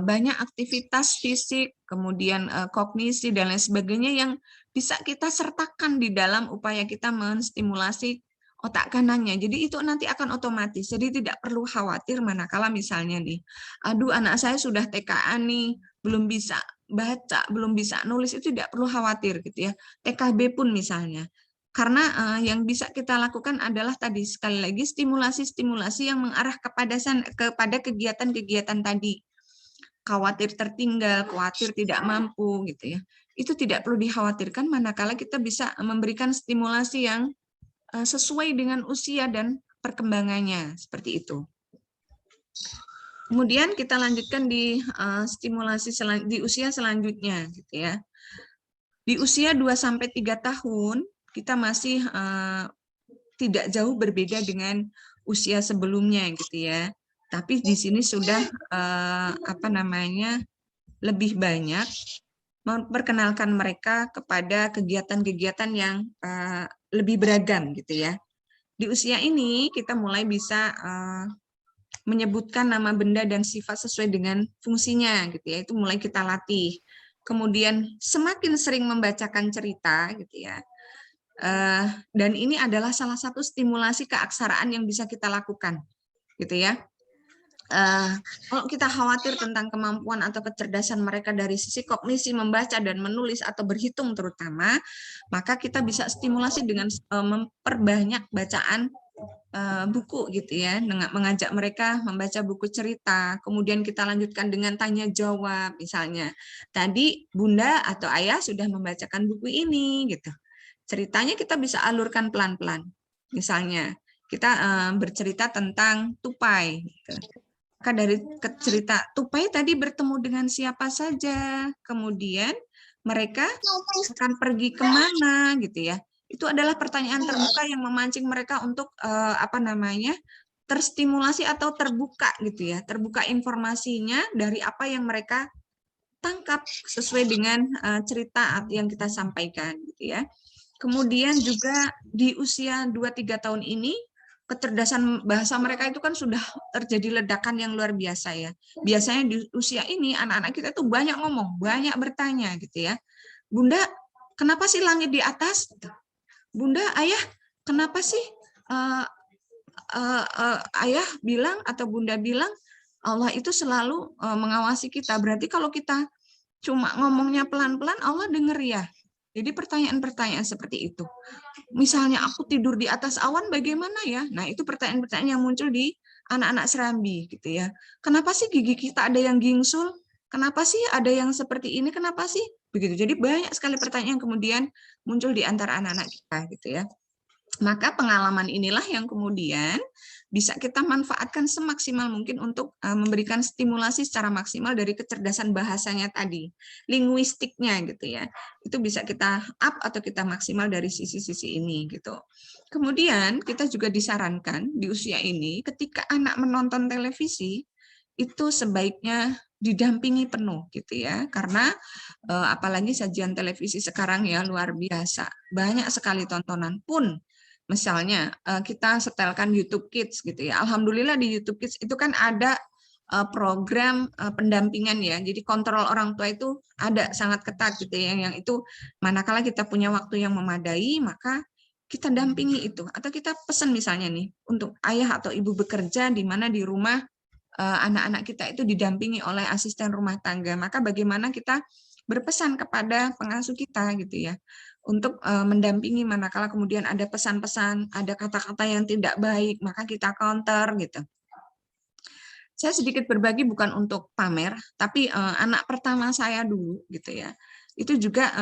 banyak aktivitas fisik, kemudian kognisi dan lain sebagainya yang bisa kita sertakan di dalam upaya kita menstimulasi otak kanannya. Jadi itu nanti akan otomatis. Jadi tidak perlu khawatir manakala misalnya nih, aduh anak saya sudah TKA nih, belum bisa baca, belum bisa nulis, itu tidak perlu khawatir gitu ya. TKB pun misalnya. Karena yang bisa kita lakukan adalah tadi sekali lagi stimulasi-stimulasi yang mengarah kepada kegiatan-kegiatan tadi. khawatir tertinggal, khawatir tidak mampu gitu ya. Itu tidak perlu dikhawatirkan manakala kita bisa memberikan stimulasi yang sesuai dengan usia dan perkembangannya, seperti itu. Kemudian kita lanjutkan di stimulasi di usia selanjutnya gitu ya. Di usia 2-3 tahun kita masih tidak jauh berbeda dengan usia sebelumnya gitu ya. Tapi di sini sudah lebih banyak memperkenalkan mereka kepada kegiatan-kegiatan yang lebih beragam gitu ya. Di usia ini kita mulai bisa menyebutkan nama benda dan sifat sesuai dengan fungsinya gitu ya, itu mulai kita latih. Kemudian semakin sering membacakan cerita gitu ya, dan ini adalah salah satu stimulasi keaksaraan yang bisa kita lakukan gitu ya. Kalau kita khawatir tentang kemampuan atau kecerdasan mereka dari sisi kognisi membaca dan menulis atau berhitung terutama, maka kita bisa stimulasi dengan memperbanyak bacaan buku gitu ya, mengajak mereka membaca buku cerita, kemudian kita lanjutkan dengan tanya jawab misalnya. Tadi Bunda atau Ayah sudah membacakan buku ini gitu. Ceritanya kita bisa alurkan pelan-pelan. Misalnya kita bercerita tentang tupai gitu. Maka dari cerita tupai tadi bertemu dengan siapa saja, kemudian mereka akan pergi kemana gitu ya. Itu adalah pertanyaan terbuka yang memancing mereka untuk terstimulasi atau terbuka gitu ya, terbuka informasinya dari apa yang mereka tangkap sesuai dengan cerita yang kita sampaikan gitu ya. Kemudian juga di usia 2-3 tahun ini kecerdasan bahasa mereka itu kan sudah terjadi ledakan yang luar biasa ya. Biasanya di usia ini anak-anak kita tuh banyak ngomong, banyak bertanya gitu ya. Bunda, kenapa sih langit di atas? Bunda, Ayah, kenapa sih Ayah bilang atau Bunda bilang Allah itu selalu mengawasi kita? Berarti kalau kita cuma ngomongnya pelan-pelan, Allah dengar ya. Jadi pertanyaan-pertanyaan seperti itu. Misalnya aku tidur di atas awan, bagaimana ya? Nah, itu pertanyaan-pertanyaan yang muncul di anak-anak serambi gitu ya. Kenapa sih gigi kita ada yang gingsul? Kenapa sih ada yang seperti ini? Kenapa sih? Begitu. Jadi banyak sekali pertanyaan yang kemudian muncul di antara anak-anak kita gitu ya. Maka pengalaman inilah yang kemudian bisa kita manfaatkan semaksimal mungkin untuk memberikan stimulasi secara maksimal dari kecerdasan bahasanya tadi, linguistiknya gitu ya. Itu bisa kita up atau kita maksimal dari sisi-sisi ini gitu. Kemudian kita juga disarankan di usia ini ketika anak menonton televisi itu sebaiknya didampingi penuh gitu ya, karena apalagi sajian televisi sekarang ya luar biasa, banyak sekali tontonan pun. Misalnya kita setelkan YouTube Kids gitu ya. Alhamdulillah di YouTube Kids itu kan ada program pendampingan ya. Jadi kontrol orang tua itu ada sangat ketat gitu ya. Yang itu manakala kita punya waktu yang memadai maka kita dampingi itu. Atau kita pesan misalnya nih untuk ayah atau ibu bekerja di mana di rumah anak-anak kita itu didampingi oleh asisten rumah tangga. Maka bagaimana kita berpesan kepada pengasuh kita gitu ya. Untuk mendampingi manakala kemudian ada pesan-pesan, ada kata-kata yang tidak baik, maka kita counter gitu. Saya sedikit berbagi bukan untuk pamer, tapi anak pertama saya dulu gitu ya, itu juga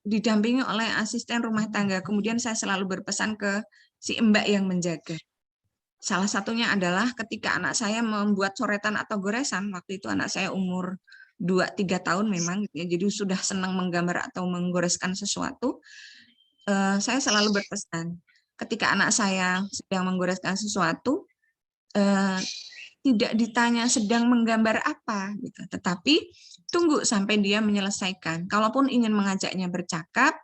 didampingi oleh asisten rumah tangga. Kemudian saya selalu berpesan ke si mbak yang menjaga. Salah satunya adalah ketika anak saya membuat coretan atau goresan, waktu itu anak saya umur 2-3 tahun memang, ya, jadi sudah senang menggambar atau menggoreskan sesuatu, saya selalu berpesan, ketika anak saya sedang menggoreskan sesuatu, tidak ditanya sedang menggambar apa, gitu, tetapi tunggu sampai dia menyelesaikan. Kalaupun ingin mengajaknya bercakap,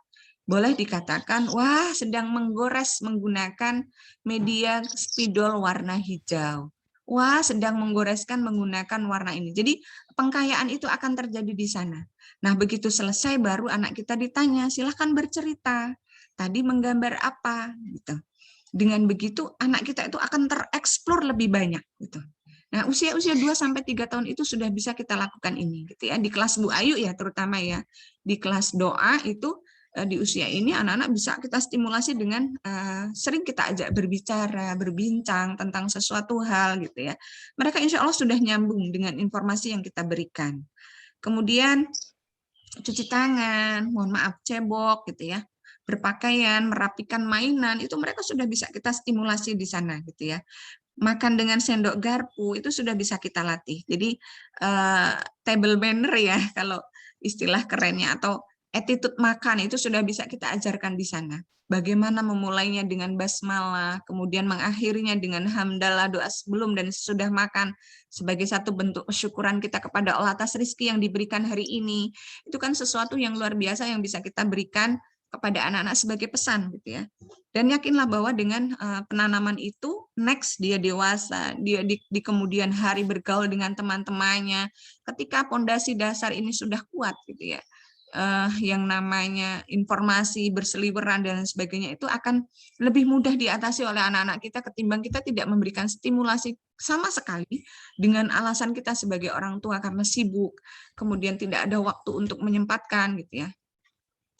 boleh dikatakan, wah sedang menggores menggunakan media spidol warna hijau. Wah, sedang menggoreskan menggunakan warna ini. Jadi pengkayaan itu akan terjadi di sana. Nah, begitu selesai baru anak kita ditanya, silahkan bercerita. Tadi menggambar apa? Gitu. Dengan begitu anak kita itu akan tereksplor lebih banyak. Gitu. Nah, usia-usia 2-3 tahun itu sudah bisa kita lakukan ini. Gitu ya. Di kelas Bu Ayu ya terutama ya. Di kelas doa itu di usia ini anak-anak bisa kita stimulasi dengan sering kita ajak berbicara, berbincang tentang sesuatu hal gitu ya. Mereka insya Allah sudah nyambung dengan informasi yang kita berikan. Kemudian cuci tangan, mohon maaf cebok gitu ya, berpakaian, merapikan mainan, itu mereka sudah bisa kita stimulasi di sana gitu ya. Makan dengan sendok garpu itu sudah bisa kita latih. Jadi table manner ya kalau istilah kerennya, atau attitude makan itu sudah bisa kita ajarkan di sana. Bagaimana memulainya dengan basmalah, kemudian mengakhirinya dengan hamdalah, doa sebelum dan sesudah makan sebagai satu bentuk kesyukuran kita kepada Allah atas rezeki yang diberikan hari ini. Itu kan sesuatu yang luar biasa yang bisa kita berikan kepada anak-anak sebagai pesan gitu ya. Dan yakinlah bahwa dengan penanaman itu next dia dewasa, dia di kemudian hari bergaul dengan teman-temannya, ketika pondasi dasar ini sudah kuat gitu ya, yang namanya informasi berseliweran dan sebagainya itu akan lebih mudah diatasi oleh anak-anak kita ketimbang kita tidak memberikan stimulasi sama sekali dengan alasan kita sebagai orang tua karena sibuk, kemudian tidak ada waktu untuk menyempatkan gitu ya.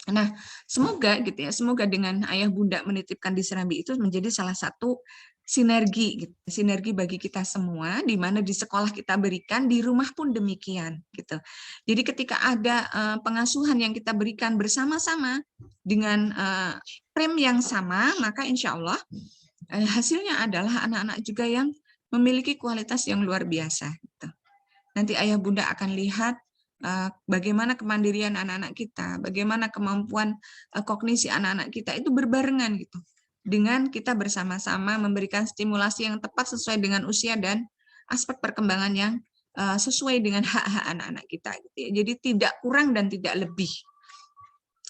Nah, semoga gitu ya, semoga dengan ayah bunda menitipkan di Serambi itu menjadi salah satu sinergi gitu, sinergi bagi kita semua, di mana di sekolah kita berikan, di rumah pun demikian gitu. Jadi ketika ada pengasuhan yang kita berikan bersama-sama dengan frame yang sama, maka insya Allah hasilnya adalah anak-anak juga yang memiliki kualitas yang luar biasa gitu. Nanti ayah bunda akan lihat bagaimana kemandirian anak-anak kita, bagaimana kemampuan kognisi anak-anak kita itu berbarengan gitu. Dengan kita bersama-sama memberikan stimulasi yang tepat sesuai dengan usia dan aspek perkembangan yang sesuai dengan hak-hak anak-anak kita gitu ya. Jadi tidak kurang dan tidak lebih.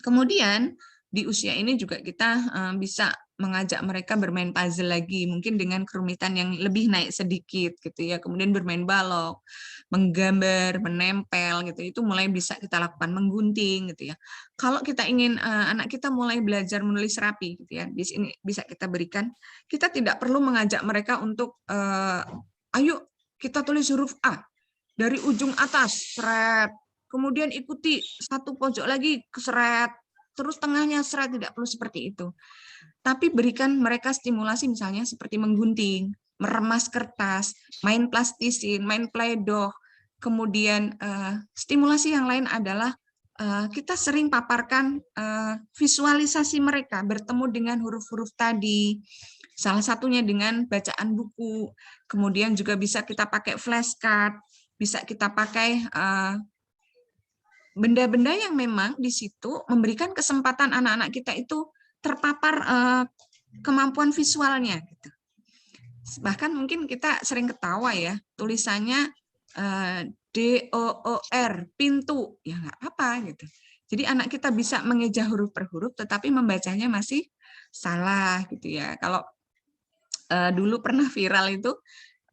Kemudian di usia ini juga kita bisa mengajak mereka bermain puzzle lagi, mungkin dengan kerumitan yang lebih naik sedikit gitu ya. Kemudian bermain balok, menggambar, menempel gitu. Itu mulai bisa kita lakukan, menggunting gitu ya. Kalau kita ingin anak kita mulai belajar menulis rapi gitu ya, di sini bisa kita berikan. Kita tidak perlu mengajak mereka untuk ayo kita tulis huruf A dari ujung atas, seret. Kemudian ikuti satu pojok lagi, seret. Terus tengahnya seret, tidak perlu seperti itu. Tapi berikan mereka stimulasi misalnya seperti menggunting, meremas kertas, main plastisin, main play-doh. Kemudian stimulasi yang lain adalah kita sering paparkan visualisasi mereka bertemu dengan huruf-huruf tadi. Salah satunya dengan bacaan buku. Kemudian juga bisa kita pakai flashcard, bisa kita pakai benda-benda yang memang di situ memberikan kesempatan anak-anak kita itu terpapar kemampuan visualnya gitu. Bahkan mungkin kita sering ketawa ya, tulisannya DOOR, pintu, ya nggak apa gitu. Jadi anak kita bisa mengeja huruf per huruf tetapi membacanya masih salah gitu ya. Kalau dulu pernah viral itu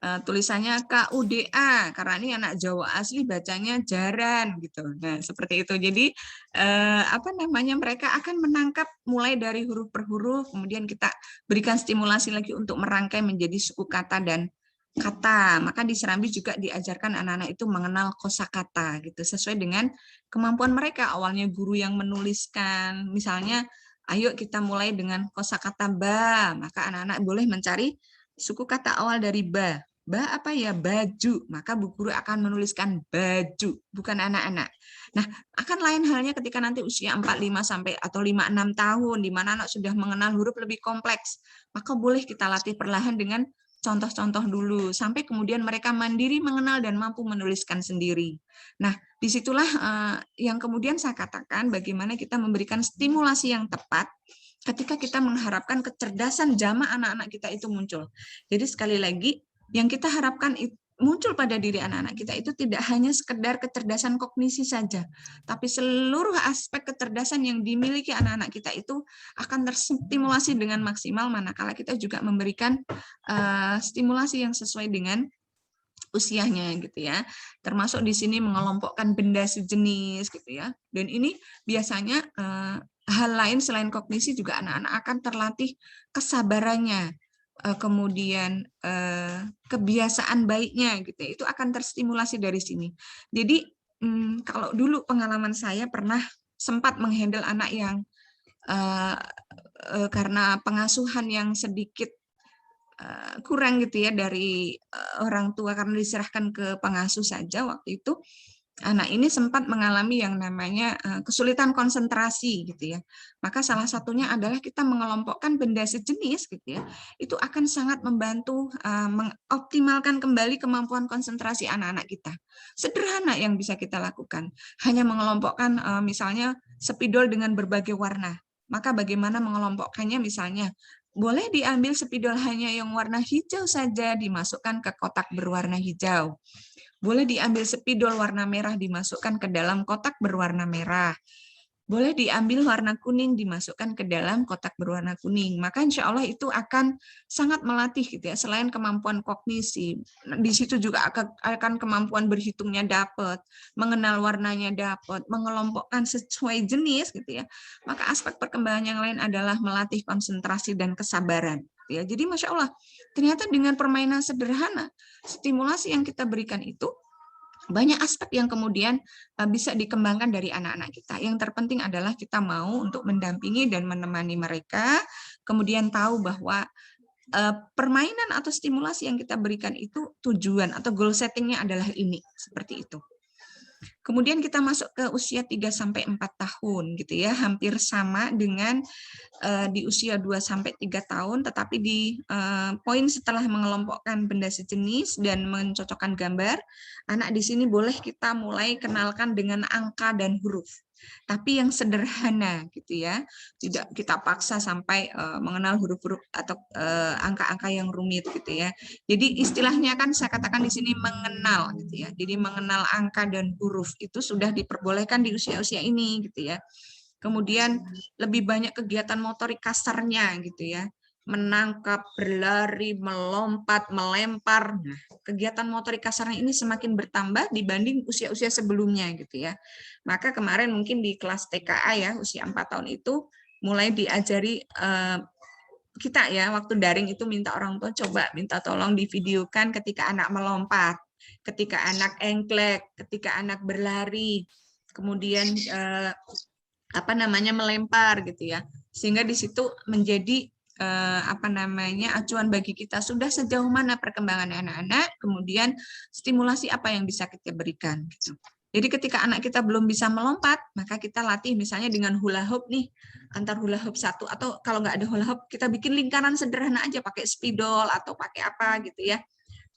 tulisannya KUDA, karena ini anak Jawa asli bacanya jaran gitu. Nah, seperti itu. Jadi mereka akan menangkap mulai dari huruf per huruf, kemudian kita berikan stimulasi lagi untuk merangkai menjadi suku kata dan kata. Maka di Serambi juga diajarkan anak-anak itu mengenal kosakata gitu, sesuai dengan kemampuan mereka. Awalnya guru yang menuliskan, misalnya ayo kita mulai dengan kosakata ba, maka anak-anak boleh mencari suku kata awal dari ba. Ba apa ya? Baju. Maka bu guru akan menuliskan baju, bukan anak-anak. Nah, akan lain halnya ketika nanti usia 4, 5 sampai atau 5, 6 tahun di mana anak sudah mengenal huruf lebih kompleks. Maka boleh kita latih perlahan dengan contoh-contoh dulu sampai kemudian mereka mandiri mengenal dan mampu menuliskan sendiri. Nah, disitulah yang kemudian saya katakan bagaimana kita memberikan stimulasi yang tepat ketika kita mengharapkan kecerdasan jamaah anak-anak kita itu muncul. Jadi sekali lagi, yang kita harapkan muncul pada diri anak-anak kita itu tidak hanya sekedar kecerdasan kognisi saja, tapi seluruh aspek kecerdasan yang dimiliki anak-anak kita itu akan terstimulasi dengan maksimal manakala kita juga memberikan stimulasi yang sesuai dengan usianya gitu ya. Termasuk di sini mengelompokkan benda sejenis gitu ya. Dan ini biasanya hal lain selain kognisi juga anak-anak akan terlatih kesabarannya, kemudian kebiasaan baiknya gitu ya, itu akan terstimulasi dari sini. Jadi kalau dulu pengalaman saya pernah sempat menghandle anak yang karena pengasuhan yang sedikit kurang gitu ya dari orang tua karena diserahkan ke pengasuh saja waktu itu, anak ini sempat mengalami yang namanya kesulitan konsentrasi gitu ya. Maka salah satunya adalah kita mengelompokkan benda sejenis gitu ya. Itu akan sangat membantu mengoptimalkan kembali kemampuan konsentrasi anak-anak kita. Sederhana yang bisa kita lakukan. Hanya mengelompokkan misalnya spidol dengan berbagai warna. Maka bagaimana mengelompokkannya misalnya boleh diambil spidol hanya yang warna hijau saja dimasukkan ke kotak berwarna hijau. Boleh diambil spidol warna merah dimasukkan ke dalam kotak berwarna merah. Boleh diambil warna kuning dimasukkan ke dalam kotak berwarna kuning. Maka insya Allah itu akan sangat melatih gitu ya. Selain kemampuan kognisi, di situ juga akan kemampuan berhitungnya dapat, mengenal warnanya dapat, mengelompokkan sesuai jenis gitu ya. Maka aspek perkembangan yang lain adalah melatih konsentrasi dan kesabaran. Ya, jadi Masya Allah, ternyata dengan permainan sederhana, stimulasi yang kita berikan itu, banyak aspek yang kemudian bisa dikembangkan dari anak-anak kita. Yang terpenting adalah kita mau untuk mendampingi dan menemani mereka, kemudian tahu bahwa permainan atau stimulasi yang kita berikan itu tujuan atau goal settingnya adalah ini, seperti itu. Kemudian kita masuk ke usia 3-4 tahun gitu ya, hampir sama dengan di usia 2-3 tahun, tetapi di poin setelah mengelompokkan benda sejenis dan mencocokkan gambar, anak di sini boleh kita mulai kenalkan dengan angka dan huruf. Tapi yang sederhana gitu ya, tidak kita paksa sampai mengenal huruf-huruf atau angka-angka yang rumit gitu ya. Jadi istilahnya kan saya katakan di sini mengenal gitu ya. Jadi mengenal angka dan huruf itu sudah diperbolehkan di usia-usia ini gitu ya. Kemudian lebih banyak kegiatan motorik kasarnya gitu ya. Menangkap, berlari, melompat, melempar. Nah, kegiatan motorik kasarnya ini semakin bertambah dibanding usia-usia sebelumnya gitu ya. Maka kemarin mungkin di kelas TKA ya, usia 4 tahun itu mulai diajari kita ya, waktu daring itu minta orang tua coba minta tolong divideokan ketika anak melompat, ketika anak engklek, ketika anak berlari, kemudian melempar gitu ya. Sehingga di situ menjadi acuan bagi kita sudah sejauh mana perkembangan anak-anak, kemudian stimulasi apa yang bisa kita berikan gitu. Jadi ketika anak kita belum bisa melompat, maka kita latih misalnya dengan hula hoop nih, antar hula hoop satu, atau kalau nggak ada hula hoop kita bikin lingkaran sederhana aja pakai spidol atau pakai apa gitu ya.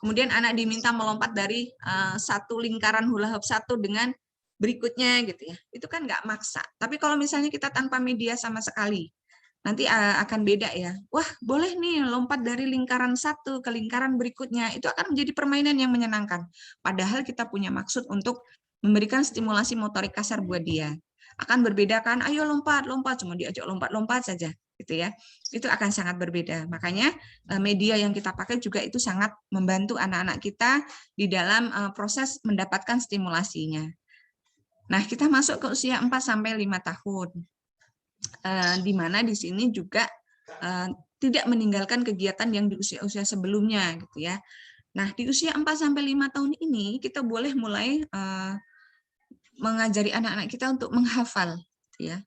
Kemudian anak diminta melompat dari satu lingkaran hula hoop satu dengan berikutnya gitu ya. Itu kan nggak maksa. Tapi kalau misalnya kita tanpa media sama sekali, nanti akan beda ya. Wah, boleh nih lompat dari lingkaran satu ke lingkaran berikutnya. Itu akan menjadi permainan yang menyenangkan. Padahal kita punya maksud untuk memberikan stimulasi motorik kasar buat dia. Akan berbeda kan, ayo lompat, cuma diajak lompat saja. Gitu ya. Itu akan sangat berbeda. Makanya media yang kita pakai juga itu sangat membantu anak-anak kita di dalam proses mendapatkan stimulasinya. Nah, kita masuk ke usia 4-5 tahun. Di mana di sini juga tidak meninggalkan kegiatan yang di usia-usia sebelumnya gitu ya. Nah, di usia 4-5 tahun ini kita boleh mulai mengajari anak-anak kita untuk menghafal gitu ya.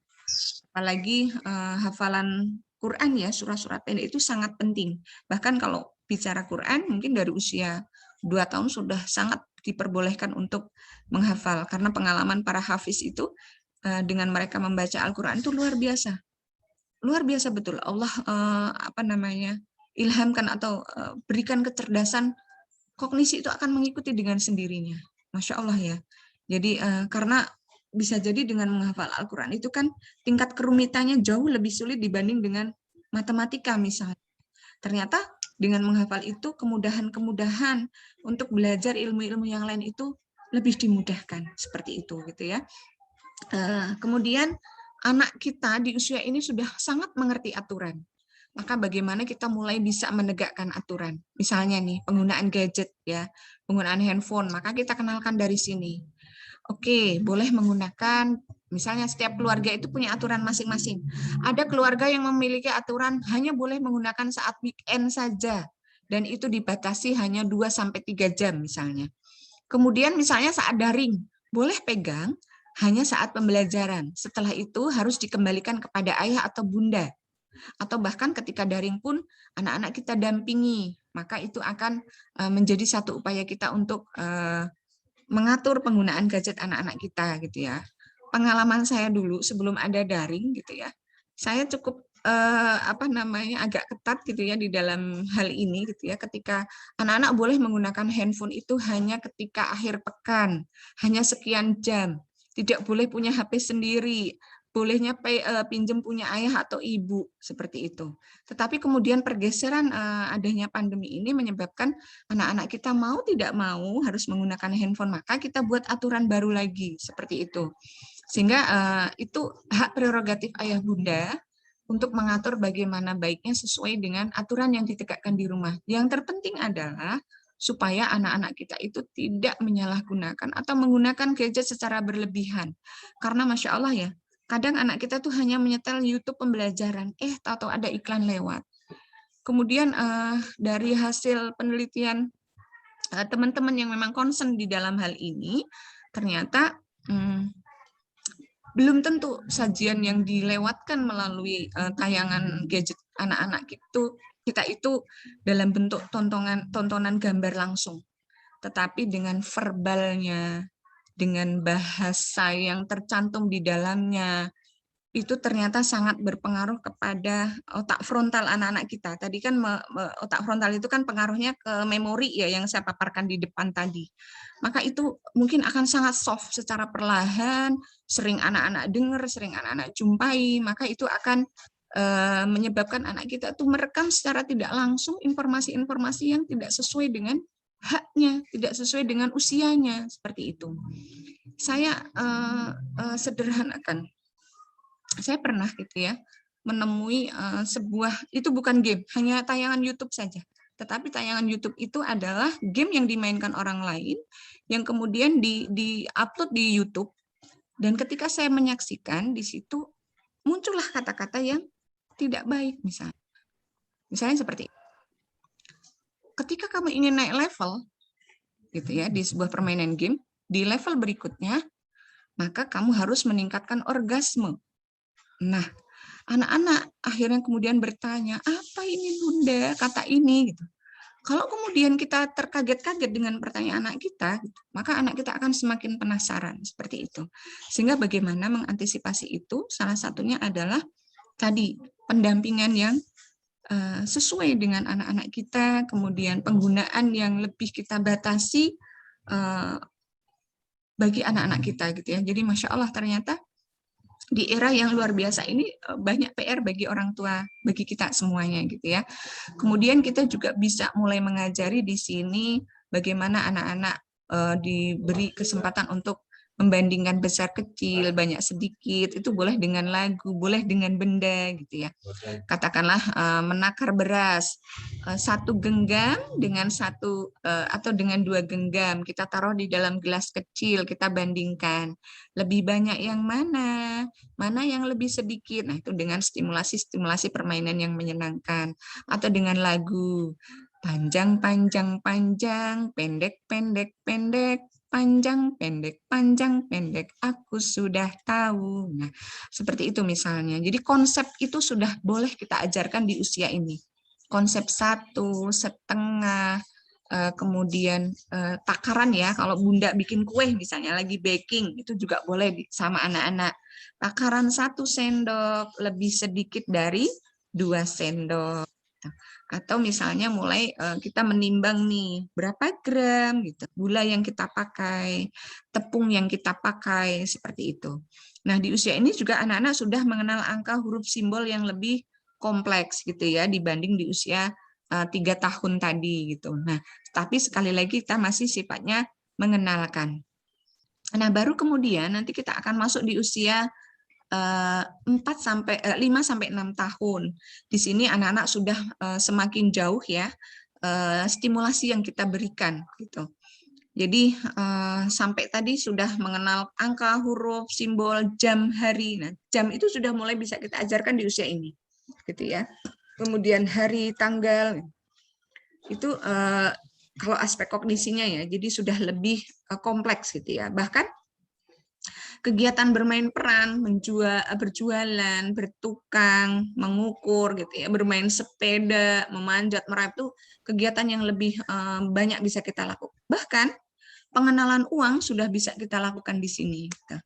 Apalagi hafalan Quran ya, surah-surah pendek itu sangat penting. Bahkan kalau bicara Quran mungkin dari usia 2 tahun sudah sangat diperbolehkan untuk menghafal karena pengalaman para hafiz itu dengan mereka membaca Al-Quran itu luar biasa. Luar biasa betul. Allah ilhamkan atau berikan kecerdasan kognisi itu akan mengikuti dengan sendirinya. Masya Allah ya. Jadi karena bisa jadi dengan menghafal Al-Quran itu kan tingkat kerumitannya jauh lebih sulit dibanding dengan matematika misalnya. Ternyata dengan menghafal itu kemudahan-kemudahan untuk belajar ilmu-ilmu yang lain itu lebih dimudahkan seperti itu gitu ya. Kemudian anak kita di usia ini sudah sangat mengerti aturan. Maka bagaimana kita mulai bisa menegakkan aturan? Misalnya nih penggunaan gadget ya, penggunaan handphone, maka kita kenalkan dari sini. Oke, boleh menggunakan, misalnya setiap keluarga itu punya aturan masing-masing. Ada keluarga yang memiliki aturan hanya boleh menggunakan saat weekend saja, dan itu dibatasi hanya 2-3 jam misalnya. Kemudian misalnya saat daring, boleh pegang hanya saat pembelajaran. Setelah itu harus dikembalikan kepada ayah atau bunda. Atau bahkan ketika daring pun anak-anak kita dampingi, maka itu akan menjadi satu upaya kita untuk mengatur penggunaan gadget anak-anak kita gitu ya. Pengalaman saya dulu sebelum ada daring gitu ya, saya cukup agak ketat gitu ya di dalam hal ini gitu ya, ketika anak-anak boleh menggunakan handphone itu hanya ketika akhir pekan, hanya sekian jam, tidak boleh punya HP sendiri, bolehnya pinjam punya ayah atau ibu seperti itu. Tetapi kemudian pergeseran adanya pandemi ini menyebabkan anak-anak kita mau tidak mau harus menggunakan handphone, maka kita buat aturan baru lagi seperti itu. Sehingga itu hak prerogatif ayah bunda untuk mengatur bagaimana baiknya sesuai dengan aturan yang ditegakkan di rumah. Yang terpenting adalah supaya anak-anak kita itu tidak menyalahgunakan atau menggunakan gadget secara berlebihan. Karena Masya Allah ya, kadang anak kita tuh hanya menyetel YouTube pembelajaran, tahu-tahu ada iklan lewat. Kemudian dari hasil penelitian teman-teman yang memang concern di dalam hal ini, ternyata belum tentu sajian yang dilewatkan melalui tayangan gadget anak-anak kita itu dalam bentuk tontonan gambar langsung, tetapi dengan verbalnya, dengan bahasa yang tercantum di dalamnya, itu ternyata sangat berpengaruh kepada otak frontal anak-anak kita. Tadi kan otak frontal itu kan pengaruhnya ke memori ya yang saya paparkan di depan tadi. Maka itu mungkin akan sangat soft secara perlahan, sering anak-anak dengar, sering anak-anak jumpai, maka itu akan menyebabkan anak kita tuh merekam secara tidak langsung informasi-informasi yang tidak sesuai dengan haknya, tidak sesuai dengan usianya, seperti itu. Saya sederhanakan. Saya pernah gitu ya menemui sebuah, itu bukan game, hanya tayangan YouTube saja. Tetapi tayangan YouTube itu adalah game yang dimainkan orang lain, yang kemudian di-upload di YouTube. Dan ketika saya menyaksikan, di situ muncullah kata-kata yang tidak baik misalnya. Misalnya seperti, ketika kamu ingin naik level, gitu ya, di sebuah permainan game, di level berikutnya, maka kamu harus meningkatkan orgasme. Nah, anak-anak akhirnya kemudian bertanya, apa ini Bunda, kata ini? Gitu. Kalau kemudian kita terkaget-kaget dengan pertanyaan anak kita, gitu, maka anak kita akan semakin penasaran, seperti itu. Sehingga bagaimana mengantisipasi itu, salah satunya adalah tadi, pendampingan yang sesuai dengan anak-anak kita, kemudian penggunaan yang lebih kita batasi bagi anak-anak kita. Gitu ya. Jadi Masya Allah ternyata, di era yang luar biasa ini banyak PR bagi orang tua, bagi kita semuanya gitu ya. Kemudian kita juga bisa mulai mengajari di sini bagaimana anak-anak diberi kesempatan untuk membandingkan besar kecil, banyak sedikit, itu boleh dengan lagu, boleh dengan benda gitu ya. Katakanlah menakar beras, 1 genggam dengan 1 atau dengan 2 genggam, kita taruh di dalam gelas kecil, kita bandingkan. Lebih banyak yang mana yang lebih sedikit. Nah, itu dengan stimulasi permainan yang menyenangkan. Atau dengan lagu, panjang-panjang, pendek-pendek, panjang pendek, aku sudah tahu. Nah, seperti itu misalnya. Jadi konsep itu sudah boleh kita ajarkan di usia ini. Konsep 1, setengah, kemudian takaran ya. Kalau Bunda bikin kue misalnya lagi baking, itu juga boleh sama anak-anak. Takaran 1 sendok, lebih sedikit dari 2 sendok. Atau misalnya mulai kita menimbang nih berapa gram gitu, gula yang kita pakai, tepung yang kita pakai, seperti itu. Nah, di usia ini juga anak-anak sudah mengenal angka huruf simbol yang lebih kompleks gitu ya dibanding di usia 3 tahun tadi gitu. Nah, tapi sekali lagi kita masih sifatnya mengenalkan. Nah, baru kemudian nanti kita akan masuk di usia 5 sampai 6 tahun. Di sini anak-anak sudah semakin jauh ya stimulasi yang kita berikan gitu. Jadi sampai tadi sudah mengenal angka, huruf, simbol, jam, hari. Nah, jam itu sudah mulai bisa kita ajarkan di usia ini, gitu ya. Kemudian hari, tanggal itu kalau aspek kognisinya ya, jadi sudah lebih kompleks gitu ya. Bahkan kegiatan bermain peran, berjualan, bertukang, mengukur gitu ya, bermain sepeda, memanjat, merayap itu kegiatan yang lebih banyak bisa kita lakukan. Bahkan pengenalan uang sudah bisa kita lakukan di sini. Gitu.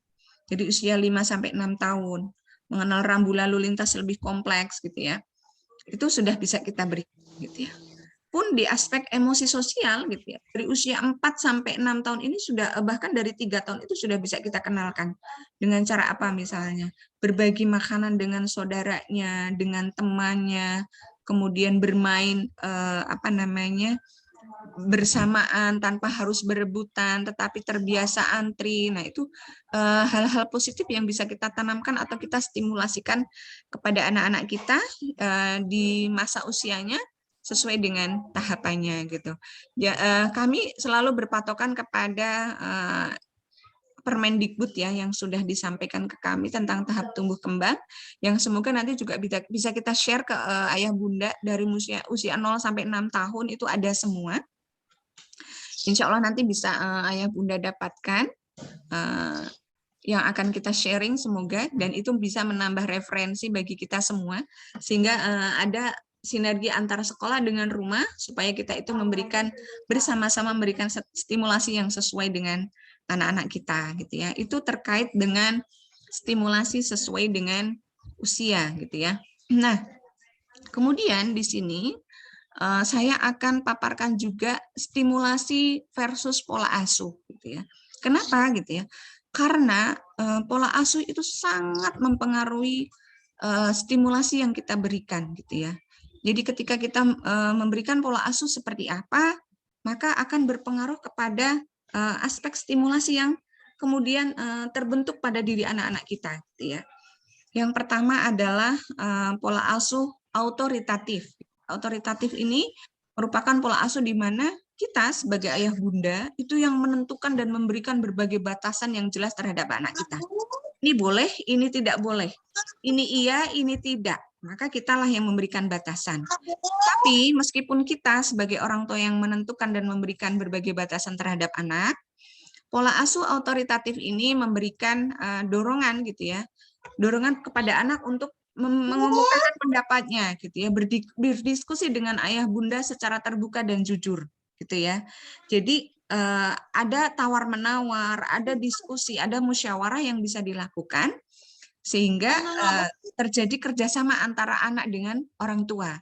Jadi usia 5-6 tahun, mengenal rambu lalu lintas lebih kompleks gitu ya. Itu sudah bisa kita beri gitu ya. Pun di aspek emosi sosial gitu ya. Dari usia 4-6 tahun ini sudah, bahkan dari 3 tahun itu sudah bisa kita kenalkan. Dengan cara apa misalnya? Berbagi makanan dengan saudaranya, dengan temannya, kemudian bermain bersamaan tanpa harus berebutan, tetapi terbiasa antri. Nah, itu hal-hal positif yang bisa kita tanamkan atau kita stimulasikan kepada anak-anak kita di masa usianya sesuai dengan tahapannya gitu. Ya, kami selalu berpatokan kepada Permendikbud ya yang sudah disampaikan ke kami tentang tahap tumbuh kembang, yang semoga nanti juga bisa kita share ke ayah bunda dari usia 0 sampai 6 tahun itu ada semua. Insya Allah nanti bisa ayah bunda dapatkan yang akan kita sharing semoga, dan itu bisa menambah referensi bagi kita semua sehingga ada sinergi antara sekolah dengan rumah supaya kita itu bersama-sama memberikan stimulasi yang sesuai dengan anak-anak kita gitu ya. Itu terkait dengan stimulasi sesuai dengan usia gitu ya. Nah, kemudian di sini saya akan paparkan juga stimulasi versus pola asuh gitu ya. Kenapa gitu ya? Karena pola asuh itu sangat mempengaruhi stimulasi yang kita berikan gitu ya. Jadi ketika kita memberikan pola asuh seperti apa, maka akan berpengaruh kepada aspek stimulasi yang kemudian terbentuk pada diri anak-anak kita gitu ya. Yang pertama adalah pola asuh autoritatif. Autoritatif ini merupakan pola asuh di mana kita sebagai ayah bunda itu yang menentukan dan memberikan berbagai batasan yang jelas terhadap anak kita. Ini boleh, ini tidak boleh. Ini iya, ini tidak. Maka kitalah yang memberikan batasan. Tapi meskipun kita sebagai orang tua yang menentukan dan memberikan berbagai batasan terhadap anak, pola asuh autoritatif ini memberikan dorongan gitu ya. Dorongan kepada anak untuk mengemukakan pendapatnya gitu ya, berdiskusi dengan ayah bunda secara terbuka dan jujur gitu ya. Jadi ada tawar-menawar, ada diskusi, ada musyawarah yang bisa dilakukan sehingga terjadi kerjasama antara anak dengan orang tua.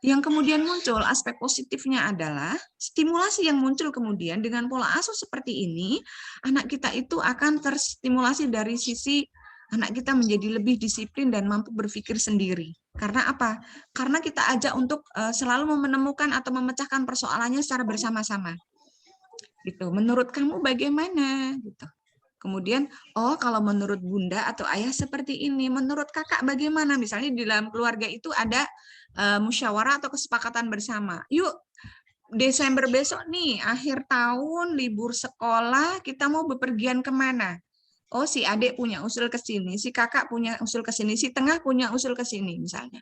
Yang kemudian muncul aspek positifnya adalah stimulasi yang muncul kemudian dengan pola asuh seperti ini, anak kita itu akan terstimulasi dari sisi anak kita menjadi lebih disiplin dan mampu berpikir sendiri. Karena apa? Karena kita ajak untuk selalu menemukan atau memecahkan persoalannya secara bersama-sama. Gitu. Menurut kamu bagaimana? Gitu. Kemudian, oh kalau menurut bunda atau ayah seperti ini, menurut kakak bagaimana? Misalnya di dalam keluarga itu ada musyawarah atau kesepakatan bersama. Yuk, Desember besok nih, akhir tahun, libur sekolah, kita mau bepergian kemana? Oh, si adik punya usul ke sini, si kakak punya usul ke sini, si tengah punya usul ke sini misalnya.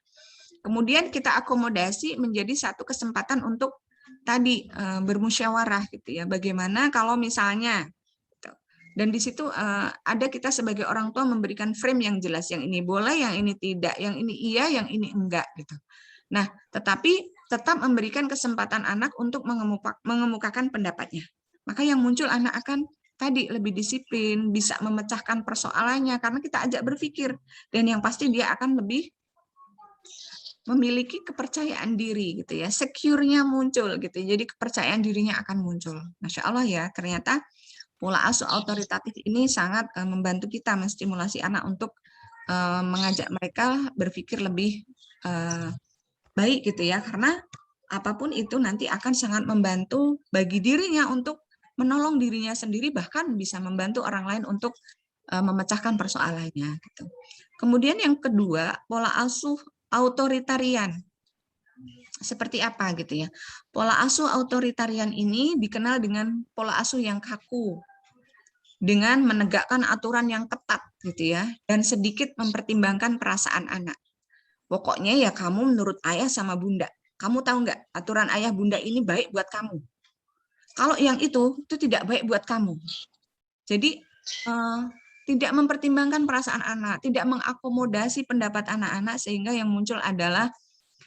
Kemudian kita akomodasi menjadi satu kesempatan untuk tadi bermusyawarah gitu ya. Bagaimana kalau misalnya dan di situ ada kita sebagai orang tua memberikan frame yang jelas, yang ini boleh, yang ini tidak, yang ini iya, yang ini enggak gitu. Nah, tetapi tetap memberikan kesempatan anak untuk mengemukakan pendapatnya. Maka yang muncul anak akan tadi lebih disiplin, bisa memecahkan persoalannya karena kita ajak berpikir, dan yang pasti dia akan lebih memiliki kepercayaan diri gitu ya, secure-nya muncul gitu. Jadi kepercayaan dirinya akan muncul. Masya Allah ya, ternyata pola asuh autoritatif ini sangat membantu kita menstimulasi anak untuk mengajak mereka berpikir lebih baik gitu ya, karena apapun itu nanti akan sangat membantu bagi dirinya untuk menolong dirinya sendiri, bahkan bisa membantu orang lain untuk memecahkan persoalannya gitu. Kemudian yang kedua, pola asuh autoritarian. Seperti apa gitu ya? Pola asuh autoritarian ini dikenal dengan pola asuh yang kaku, dengan menegakkan aturan yang ketat gitu ya, dan sedikit mempertimbangkan perasaan anak. Pokoknya ya kamu menurut ayah sama bunda. Kamu tahu nggak aturan ayah bunda ini baik buat kamu. Kalau yang itu tidak baik buat kamu. Jadi tidak mempertimbangkan perasaan anak, tidak mengakomodasi pendapat anak-anak, sehingga yang muncul adalah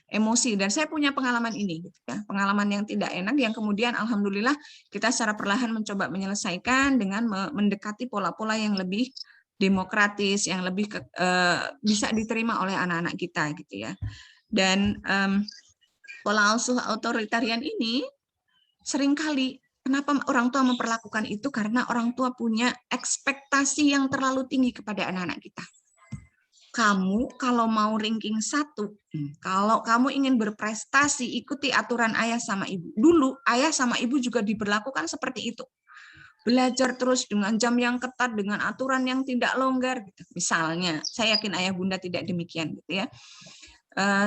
emosi. Dan saya punya pengalaman ini, gitu ya, pengalaman yang tidak enak, yang kemudian alhamdulillah kita secara perlahan mencoba menyelesaikan dengan mendekati pola-pola yang lebih demokratis, yang lebih bisa diterima oleh anak-anak kita, gitu ya. Dan pola asuh otoritarian ini seringkali kenapa orang tua memperlakukan itu, karena orang tua punya ekspektasi yang terlalu tinggi kepada anak-anak kita. Kamu kalau mau ranking 1, kalau kamu ingin berprestasi, ikuti aturan ayah sama ibu. Dulu ayah sama ibu juga diberlakukan seperti itu. Belajar terus dengan jam yang ketat, dengan aturan yang tidak longgar, gitu. Misalnya, saya yakin ayah bunda tidak demikian, gitu ya.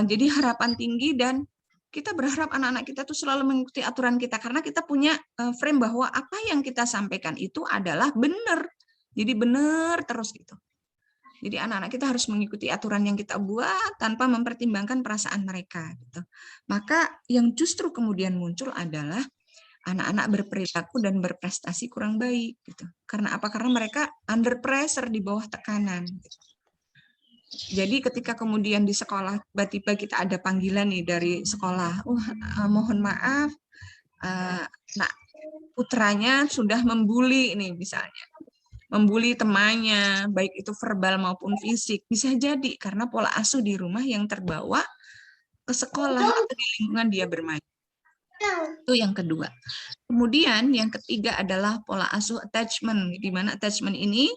Jadi harapan tinggi, dan kita berharap anak-anak kita tuh selalu mengikuti aturan kita, karena kita punya frame bahwa apa yang kita sampaikan itu adalah benar. Jadi benar terus gitu. Jadi anak-anak kita harus mengikuti aturan yang kita buat tanpa mempertimbangkan perasaan mereka, gitu. Maka yang justru kemudian muncul adalah anak-anak berperilaku dan berprestasi kurang baik, gitu. Karena apa? Karena mereka under pressure, di bawah tekanan, gitu. Jadi ketika kemudian di sekolah tiba-tiba kita ada panggilan nih dari sekolah, mohon maaf, nak putranya sudah membuli ini, misalnya membuli temannya, baik itu verbal maupun fisik, bisa jadi karena pola asuh di rumah yang terbawa ke sekolah atau di lingkungan dia bermain. Itu yang kedua. Kemudian yang ketiga adalah pola asuh attachment, di mana attachment ini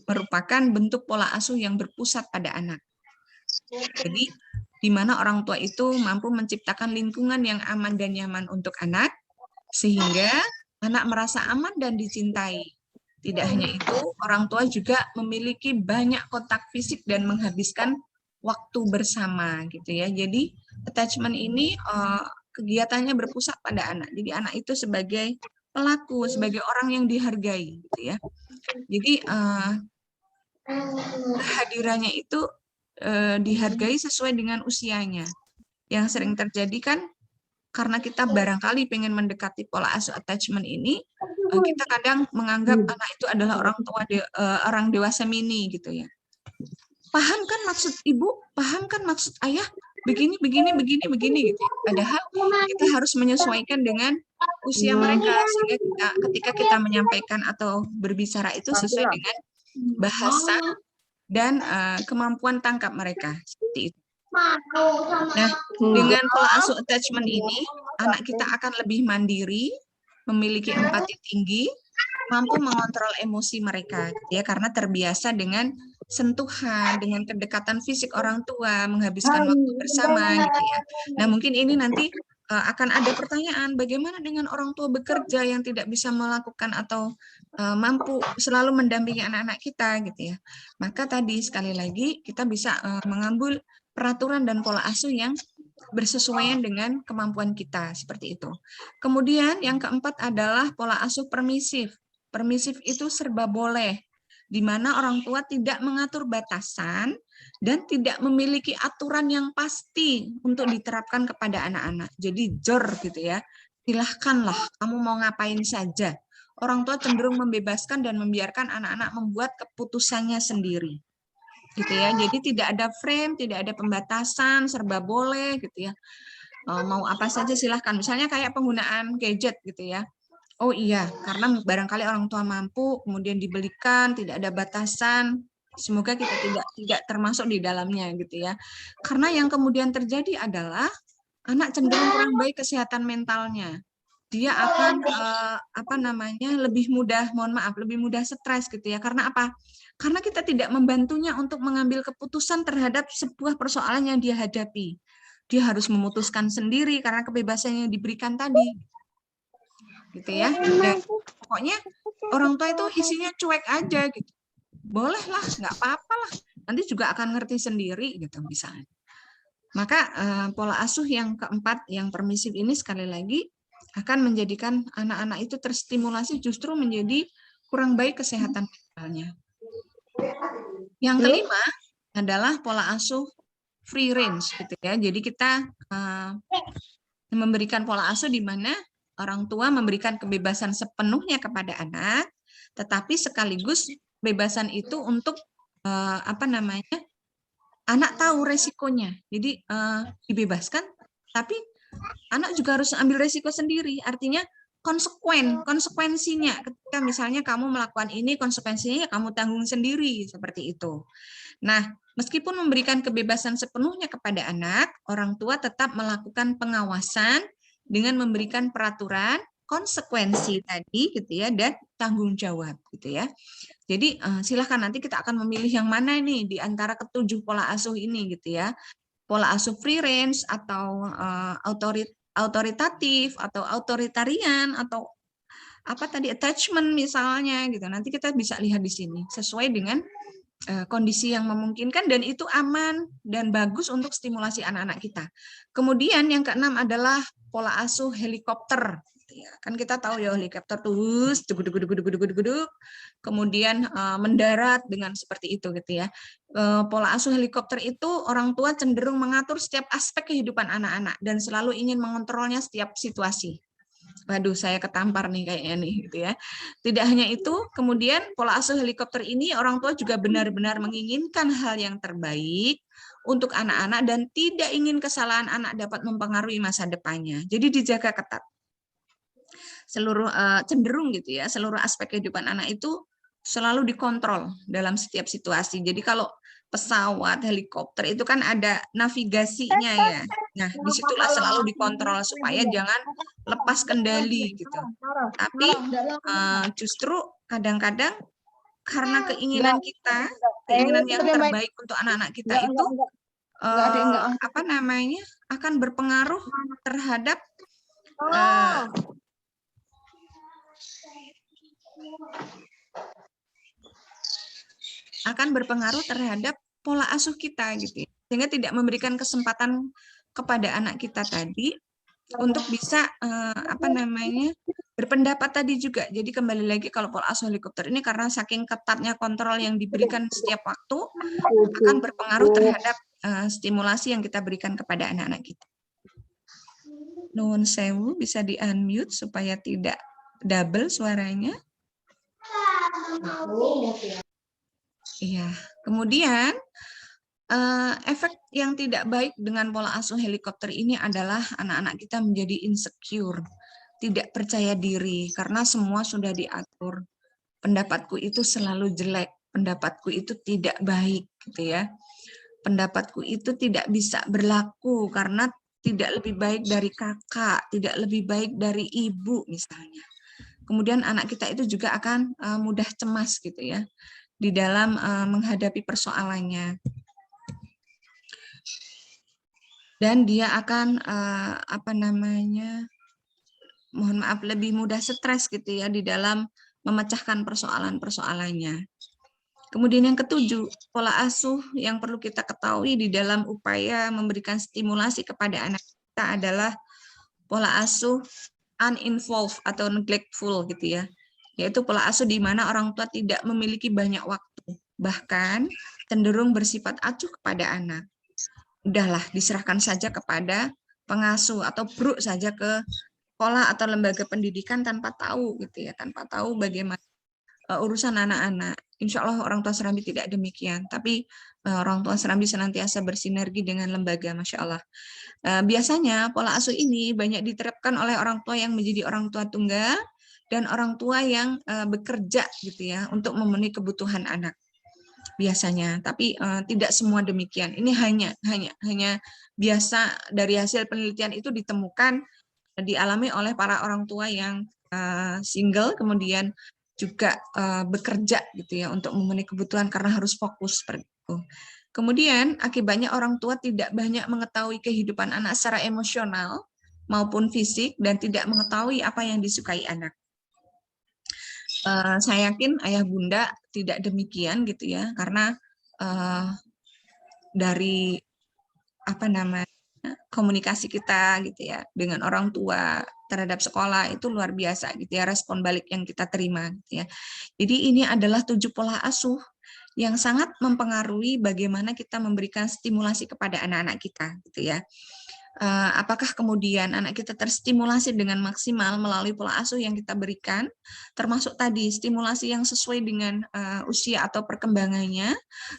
merupakan bentuk pola asuh yang berpusat pada anak. Jadi, di mana orang tua itu mampu menciptakan lingkungan yang aman dan nyaman untuk anak, sehingga anak merasa aman dan dicintai. Tidak hanya itu, orang tua juga memiliki banyak kontak fisik dan menghabiskan waktu bersama, gitu ya. Jadi, attachment ini kegiatannya berpusat pada anak. Jadi, anak itu sebagai pelaku, sebagai orang yang dihargai, gitu ya. Jadi kehadirannya itu dihargai sesuai dengan usianya. Yang sering terjadi kan karena kita barangkali pengen mendekati pola asuh attachment ini, kita kadang menganggap anak itu adalah orang dewasa mini, gitu ya. Paham kan maksud ibu? Paham kan maksud ayah? Begini gitu. Padahal kita harus menyesuaikan dengan usia mereka, sehingga ketika kita menyampaikan atau berbicara itu sesuai dengan bahasa dan kemampuan tangkap mereka, seperti itu. Nah, dengan pola asuh attachment ini, anak kita akan lebih mandiri, memiliki empati tinggi, mampu mengontrol emosi mereka, ya, karena terbiasa dengan sentuhan, dengan kedekatan fisik orang tua, menghabiskan waktu bersama, gitu ya. Nah, mungkin ini nanti akan ada pertanyaan, bagaimana dengan orang tua bekerja yang tidak bisa melakukan atau mampu selalu mendampingi anak-anak kita, gitu ya. Maka tadi sekali lagi kita bisa mengambil peraturan dan pola asuh yang bersesuaian dengan kemampuan kita, seperti itu. Kemudian yang keempat adalah pola asuh permisif. Permisif itu serba boleh, di mana orang tua tidak mengatur batasan dan tidak memiliki aturan yang pasti untuk diterapkan kepada anak-anak. Jadi jor, gitu ya. Silahkanlah, kamu mau ngapain saja. Orang tua cenderung membebaskan dan membiarkan anak-anak membuat keputusannya sendiri, gitu ya. Jadi tidak ada frame, tidak ada pembatasan, serba boleh, gitu ya. Mau apa saja silahkan. Misalnya kayak penggunaan gadget, gitu ya. Oh iya, karena barangkali orang tua mampu, kemudian dibelikan, tidak ada batasan. Semoga kita tidak termasuk di dalamnya, gitu ya. Karena yang kemudian terjadi adalah anak cenderung kurang baik kesehatan mentalnya. Dia akan lebih mudah, lebih mudah stres, gitu ya. Karena apa? Karena kita tidak membantunya untuk mengambil keputusan terhadap sebuah persoalan yang dia hadapi. Dia harus memutuskan sendiri karena kebebasan yang diberikan tadi, gitu ya. Dan pokoknya orang tua itu isinya cuek aja, gitu. Bolehlah, nggak apa-apa lah. Nanti juga akan ngerti sendiri, gitu misalnya. Maka pola asuh yang keempat, yang permisif ini sekali lagi akan menjadikan anak-anak itu terstimulasi justru menjadi kurang baik kesehatan mentalnya. Yang kelima adalah pola asuh free range, gitu ya. Jadi kita memberikan pola asuh di mana orang tua memberikan kebebasan sepenuhnya kepada anak, tetapi sekaligus kebebasan itu untuk anak tahu resikonya. Jadi dibebaskan, tapi anak juga harus ambil resiko sendiri. Artinya konsekuensinya ketika misalnya kamu melakukan ini, konsekuensinya ya kamu tanggung sendiri, seperti itu. Nah, meskipun memberikan kebebasan sepenuhnya kepada anak, orang tua tetap melakukan pengawasan dengan memberikan peraturan, konsekuensi tadi gitu ya, dan tanggung jawab gitu ya. Jadi silahkan nanti kita akan memilih yang mana nih di antara ketujuh pola asuh ini gitu ya. Pola asuh free range atau autoritatif atau authoritarian atau apa tadi attachment misalnya gitu. Nanti kita bisa lihat di sini sesuai dengan kondisi yang memungkinkan dan itu aman dan bagus untuk stimulasi anak-anak kita. Kemudian yang keenam adalah pola asuh helikopter. Kan kita tahu ya helikopter terus kemudian mendarat dengan seperti itu gitu ya. Pola asuh helikopter itu orang tua cenderung mengatur setiap aspek kehidupan anak-anak dan selalu ingin mengontrolnya setiap situasi. Waduh, saya ketampar nih kayaknya nih gitu ya. Tidak hanya itu, kemudian pola asuh helikopter ini orang tua juga benar-benar menginginkan hal yang terbaik untuk anak-anak dan tidak ingin kesalahan anak dapat mempengaruhi masa depannya. Jadi dijaga ketat. Seluruh cenderung gitu ya, seluruh aspek kehidupan anak itu selalu dikontrol dalam setiap situasi. Jadi kalau pesawat, helikopter itu kan ada navigasinya ya. Nah, disitulah selalu dikontrol supaya jangan lepas kendali gitu. Tapi justru kadang-kadang karena keinginan kita, keinginan yang terbaik untuk anak-anak kita itu akan berpengaruh terhadap pola asuh kita gitu ya. Sehingga tidak memberikan kesempatan kepada anak kita tadi untuk bisa berpendapat tadi juga. Jadi kembali lagi kalau pola asuh helikopter ini karena saking ketatnya kontrol yang diberikan setiap waktu akan berpengaruh terhadap stimulasi yang kita berikan kepada anak-anak kita. Nuwun sewu, bisa di-unmute supaya tidak double suaranya. Iya, kemudian efek yang tidak baik dengan pola asuh helikopter ini adalah anak-anak kita menjadi insecure, tidak percaya diri karena semua sudah diatur. Pendapatku itu selalu jelek, pendapatku itu tidak baik gitu ya. Pendapatku itu tidak bisa berlaku karena tidak lebih baik dari kakak, tidak lebih baik dari ibu misalnya. Kemudian anak kita itu juga akan mudah cemas gitu ya di dalam menghadapi persoalannya. Dan dia akan lebih mudah stres gitu ya di dalam memecahkan persoalan-persoalannya. Kemudian yang ketujuh, pola asuh yang perlu kita ketahui di dalam upaya memberikan stimulasi kepada anak kita adalah pola asuh uninvolved atau neglectful gitu ya. Yaitu pola asuh di mana orang tua tidak memiliki banyak waktu, bahkan cenderung bersifat acuh kepada anak. Udahlah, diserahkan saja kepada pengasuh atau bruk saja ke sekolah atau lembaga pendidikan tanpa tahu gitu ya, tanpa tahu bagaimana urusan anak-anak. Insya Allah orang tua Serambi tidak demikian, tapi orang tua Serambi senantiasa bersinergi dengan lembaga, Masya Allah. Biasanya pola asuh ini banyak diterapkan oleh orang tua yang menjadi orang tua tunggal dan orang tua yang bekerja gitu ya untuk memenuhi kebutuhan anak biasanya, tapi tidak semua demikian. Ini hanya biasa dari hasil penelitian itu ditemukan dialami oleh para orang tua yang single kemudian juga bekerja gitu ya untuk memenuhi kebutuhan karena harus fokus seperti itu. Kemudian akibatnya orang tua tidak banyak mengetahui kehidupan anak secara emosional maupun fisik dan tidak mengetahui apa yang disukai anak. Saya yakin ayah bunda tidak demikian gitu ya, karena dari komunikasi kita gitu ya dengan orang tua terhadap sekolah itu luar biasa gitu ya, respon balik yang kita terima gitu ya. Jadi ini adalah 7 pola asuh yang sangat mempengaruhi bagaimana kita memberikan stimulasi kepada anak-anak kita gitu ya. apakah kemudian anak kita terstimulasi dengan maksimal melalui pola asuh yang kita berikan, termasuk tadi stimulasi yang sesuai dengan usia atau perkembangannya,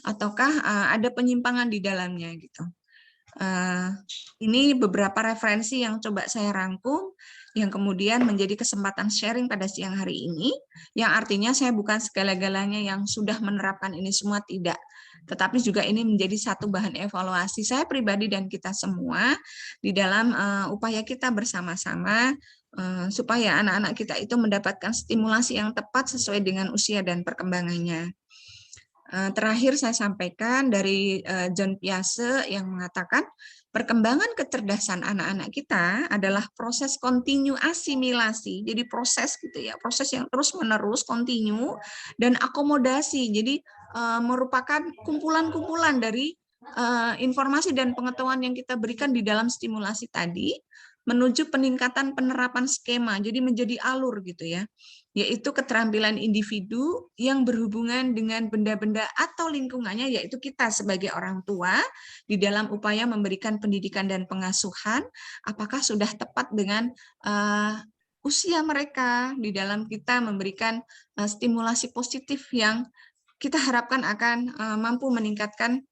ataukah ada penyimpangan di dalamnya gitu. Ini beberapa referensi yang coba saya rangkum, yang kemudian menjadi kesempatan sharing pada siang hari ini, yang artinya saya bukan segala-galanya yang sudah menerapkan ini semua, tidak. Tetapi juga ini menjadi satu bahan evaluasi saya pribadi dan kita semua di dalam upaya kita bersama-sama supaya anak-anak kita itu mendapatkan stimulasi yang tepat sesuai dengan usia dan perkembangannya. Terakhir saya sampaikan dari John Piaget yang mengatakan perkembangan kecerdasan anak-anak kita adalah proses kontinu asimilasi. Jadi proses gitu ya, proses yang terus-menerus kontinu dan akomodasi. Jadi merupakan kumpulan-kumpulan dari informasi dan pengetahuan yang kita berikan di dalam stimulasi tadi menuju peningkatan penerapan skema. Jadi menjadi alur gitu ya, yaitu keterampilan individu yang berhubungan dengan benda-benda atau lingkungannya, yaitu kita sebagai orang tua di dalam upaya memberikan pendidikan dan pengasuhan, apakah sudah tepat dengan usia mereka di dalam kita memberikan stimulasi positif yang kita harapkan akan mampu meningkatkan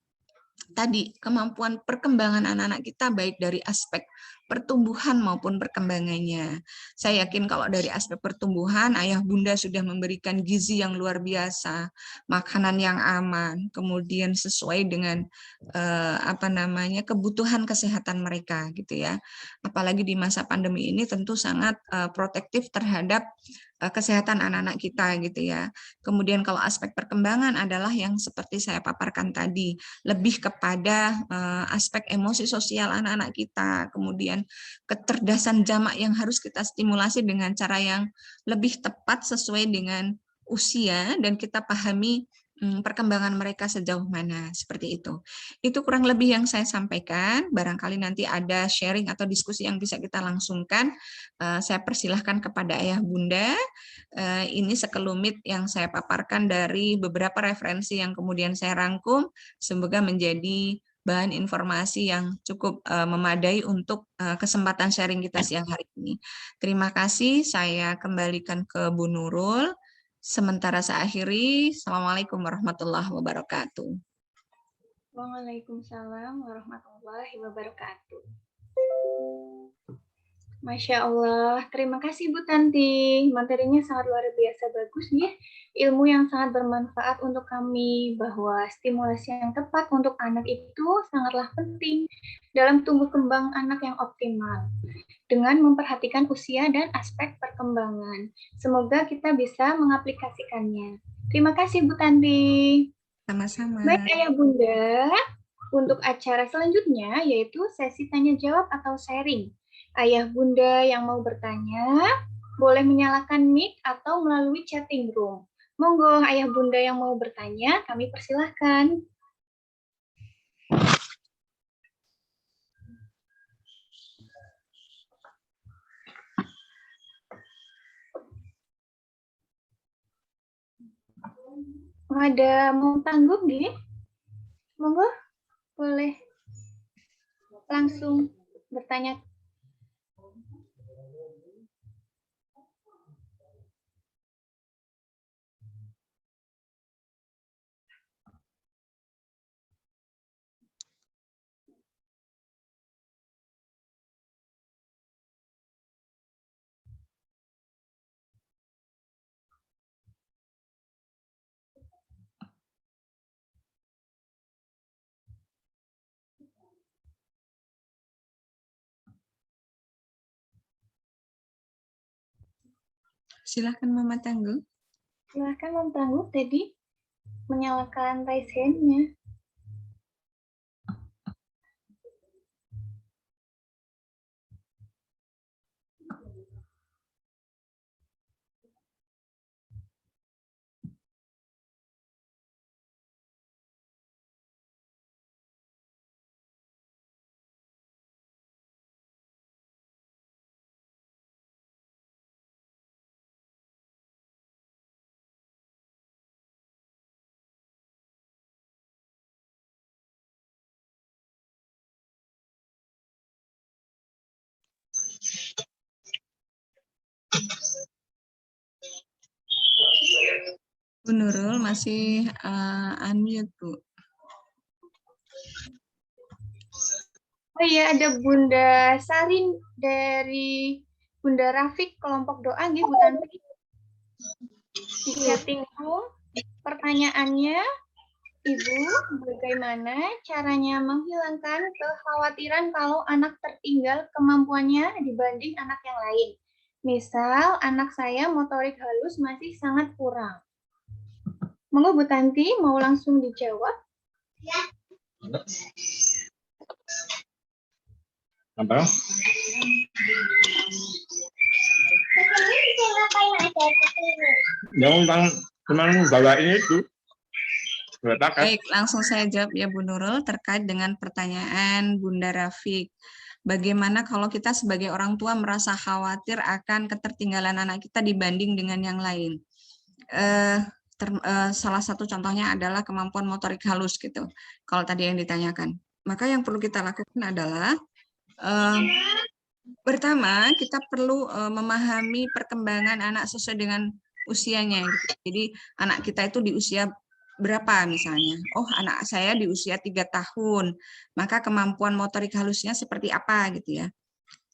tadi kemampuan perkembangan anak-anak kita baik dari aspek pertumbuhan maupun perkembangannya. Saya yakin kalau dari aspek pertumbuhan, ayah bunda sudah memberikan gizi yang luar biasa, makanan yang aman, kemudian sesuai dengan kebutuhan kesehatan mereka gitu ya. Apalagi di masa pandemi ini tentu sangat protektif terhadap kesehatan anak-anak kita gitu ya. Kemudian kalau aspek perkembangan adalah yang seperti saya paparkan tadi, lebih kepada aspek emosi sosial anak-anak kita, kemudian kecerdasan jamak yang harus kita stimulasi dengan cara yang lebih tepat sesuai dengan usia dan kita pahami perkembangan mereka sejauh mana, seperti itu. Itu kurang lebih yang saya sampaikan. Barangkali nanti ada sharing atau diskusi yang bisa kita langsungkan. Saya persilahkan kepada ayah bunda. Ini sekelumit yang saya paparkan dari beberapa referensi yang kemudian saya rangkum. Semoga menjadi bahan informasi yang cukup memadai untuk kesempatan sharing kita siang hari ini. Terima kasih. Saya kembalikan ke Bu Nurul. Sementara saya akhiri, Assalamualaikum warahmatullahi wabarakatuh. Waalaikumsalam warahmatullahi wabarakatuh. Masya Allah, terima kasih Bu Tanti. Materinya sangat luar biasa bagus ya. Ilmu yang sangat bermanfaat untuk kami bahwa stimulasi yang tepat untuk anak itu sangatlah penting dalam tumbuh kembang anak yang optimal dengan memperhatikan usia dan aspek perkembangan. Semoga kita bisa mengaplikasikannya. Terima kasih Bu Tanti. Sama-sama. Baik Ayah Bunda, untuk acara selanjutnya yaitu sesi tanya jawab atau sharing. Ayah bunda yang mau bertanya, boleh menyalakan mic atau melalui chatting room. Monggo ayah bunda yang mau bertanya, kami persilahkan. Ada mau tangguh nih? Monggo, boleh langsung bertanya. Silakan Mama Tangguh. Silakan Mama Tangguh tadi menyalakan raise hand-nya. Bu Nurul masih unmute, Bu. Oh iya, ada Bunda Sarin dari Bunda Rafiq kelompok doa gitu Bu Tanti. Di chatting room pertanyaannya, Ibu, bagaimana caranya menghilangkan kekhawatiran kalau anak tertinggal kemampuannya dibanding anak yang lain? Misal, anak saya motorik halus masih sangat kurang. Monggo Bu Tanti, mau langsung dijawab? Apa? Yang tentang bawain itu. Baik, langsung saya jawab ya Bu Nurul terkait dengan pertanyaan Bunda Rafiq. Bagaimana kalau kita sebagai orang tua merasa khawatir akan ketertinggalan anak kita dibanding dengan yang lain? Salah satu contohnya adalah kemampuan motorik halus gitu. Kalau tadi yang ditanyakan, maka yang perlu kita lakukan adalah pertama kita perlu memahami perkembangan anak sesuai dengan usianya. Gitu. Jadi anak kita itu di usia berapa misalnya? Oh, anak saya di usia 3 tahun, maka kemampuan motorik halusnya seperti apa gitu ya.